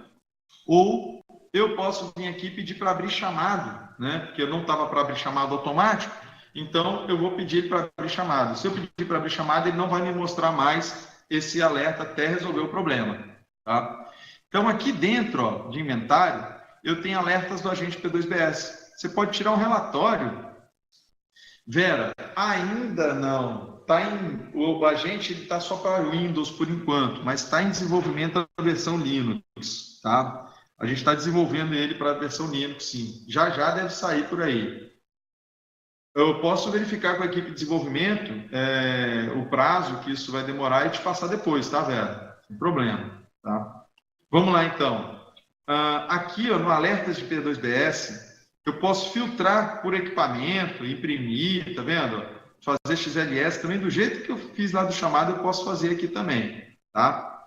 ou eu posso vir aqui e pedir para abrir chamado, né? Porque eu não estava para abrir chamado automático, então eu vou pedir para abrir chamado. Se eu pedir para abrir chamado, ele não vai me mostrar mais esse alerta até resolver o problema, tá? Então aqui dentro, ó, de inventário, eu tenho alertas do agente P2BS. Você pode tirar um relatório. Vera, ainda não. O agente está só para Windows por enquanto, mas está em desenvolvimento a versão Linux, tá? A gente está desenvolvendo ele para a versão Linux, sim. Já já deve sair por aí. Eu posso verificar com a equipe de desenvolvimento o prazo que isso vai demorar e te passar depois, tá, Vera? Sem problema, tá? Vamos lá, então. Aqui, ó, no Alertas de P2BS, eu posso filtrar por equipamento, imprimir, tá vendo? Fazer XLS também, do jeito que eu fiz lá do chamado, eu posso fazer aqui também, tá?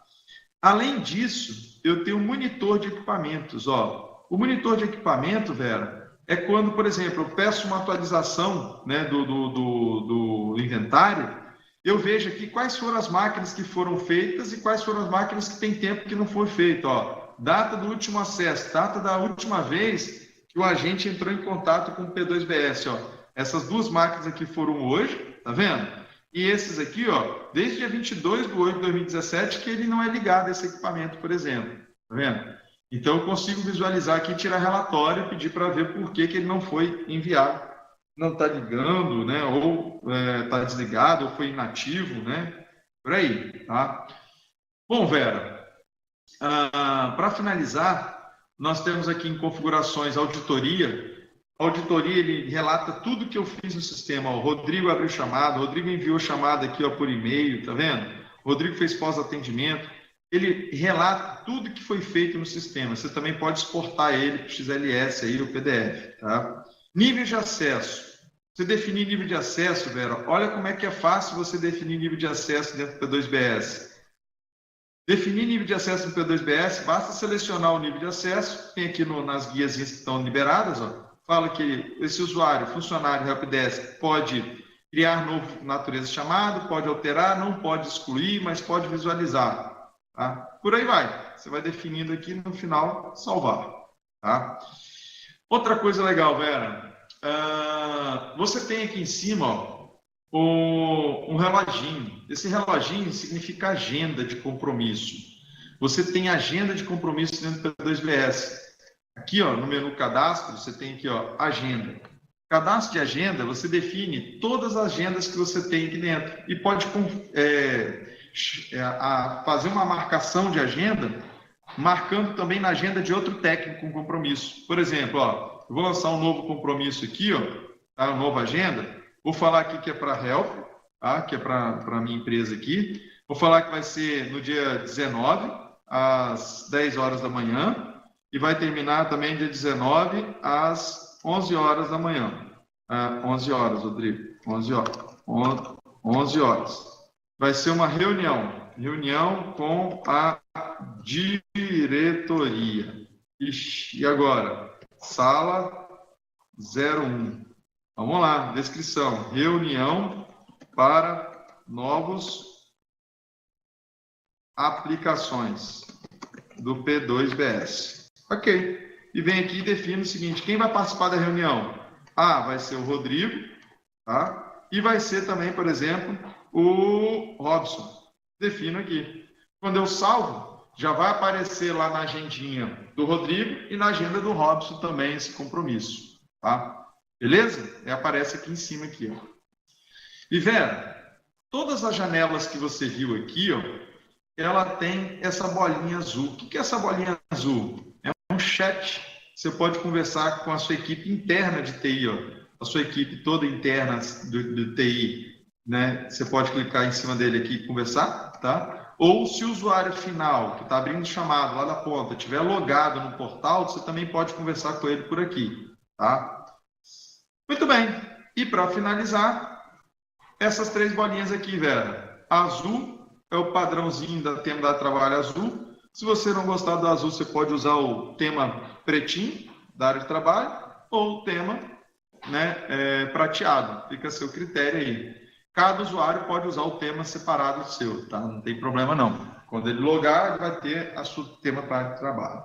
Além disso, eu tenho um monitor de equipamentos, ó. O monitor de equipamento, Vera, é quando, por exemplo, eu peço uma atualização, né, do inventário, eu vejo aqui quais foram as máquinas que foram feitas e quais foram as máquinas que tem tempo que não foi feito, ó. Data do último acesso, data da última vez que o agente entrou em contato com o P2BS, ó. Essas duas máquinas aqui foram hoje, tá vendo? E esses aqui, ó, desde dia 22/8/2017 que ele não é ligado a esse equipamento, por exemplo, tá vendo? Então, eu consigo visualizar aqui, tirar relatório e pedir para ver por que ele não foi enviado. Não está ligando, né? Ou está desligado, ou foi inativo, né? Por aí, tá? Bom, Vera, para finalizar, nós temos aqui em configurações auditoria. A auditoria, ele relata tudo que eu fiz no sistema. O Rodrigo abriu chamada, o Rodrigo enviou chamada aqui, ó, por e-mail, tá vendo? O Rodrigo fez pós-atendimento. Ele relata tudo que foi feito no sistema. Você também pode exportar ele para o XLS, aí, o PDF. Tá? Nível de acesso. Você definir nível de acesso, Vera, olha como é que é fácil você definir nível de acesso dentro do P2BS. Definir nível de acesso no P2BS, basta selecionar o nível de acesso, tem aqui nas guias que estão liberadas, ó, fala que esse usuário, funcionário helpdesk, pode criar novo natureza chamado, pode alterar, não pode excluir, mas pode visualizar. Tá? Por aí vai. Você vai definindo aqui, no final, salvar. Tá? Outra coisa legal, Vera. Você tem aqui em cima, ó, um reloginho. Esse reloginho significa agenda de compromisso. Você tem agenda de compromisso dentro do P2BS. Aqui, ó, no menu cadastro, você tem aqui, ó, agenda. Cadastro de agenda, você define todas as agendas que você tem aqui dentro. E pode fazer uma marcação de agenda, marcando também na agenda de outro técnico com compromisso. Por exemplo, ó, eu vou lançar um novo compromisso aqui, ó, tá, uma nova agenda. Vou falar aqui que é para Help, tá, que é para a minha empresa aqui. Vou falar que vai ser no dia 19, às 10 horas da manhã, e vai terminar também dia 19, às 11 horas da manhã. 11 horas, Rodrigo. 11 horas. 11 horas. Vai ser uma reunião com a diretoria. Ixi, e agora? Sala 01. Vamos lá, descrição. Reunião para novos aplicações do P2BS. Ok. E vem aqui e define o seguinte, quem vai participar da reunião? Vai ser o Rodrigo, tá? E vai ser também, por exemplo, o Robson. Defino aqui. Quando eu salvo, já vai aparecer lá na agendinha do Rodrigo e na agenda do Robson também esse compromisso, tá? Beleza? Aparece aqui em cima aqui, ó. E Vera, todas as janelas que você viu aqui, ó, ela tem essa bolinha azul. O que é essa bolinha azul? É um chat você pode conversar com a sua equipe interna de TI, ó, a sua equipe toda interna do TI, né? Você pode clicar em cima dele aqui e conversar, tá? Ou se o usuário final, que está abrindo o chamado lá da ponta, estiver logado no portal, você também pode conversar com ele por aqui, tá? Muito bem. E para finalizar, essas 3 bolinhas aqui, Vera. Azul é o padrãozinho da tema da trabalho azul. Se você não gostar do azul, você pode usar o tema pretinho da área de trabalho ou o tema, né, prateado. Fica a seu critério aí. Cada usuário pode usar o tema separado do seu, tá? Não tem problema não. Quando ele logar, ele vai ter o seu tema para área de trabalho.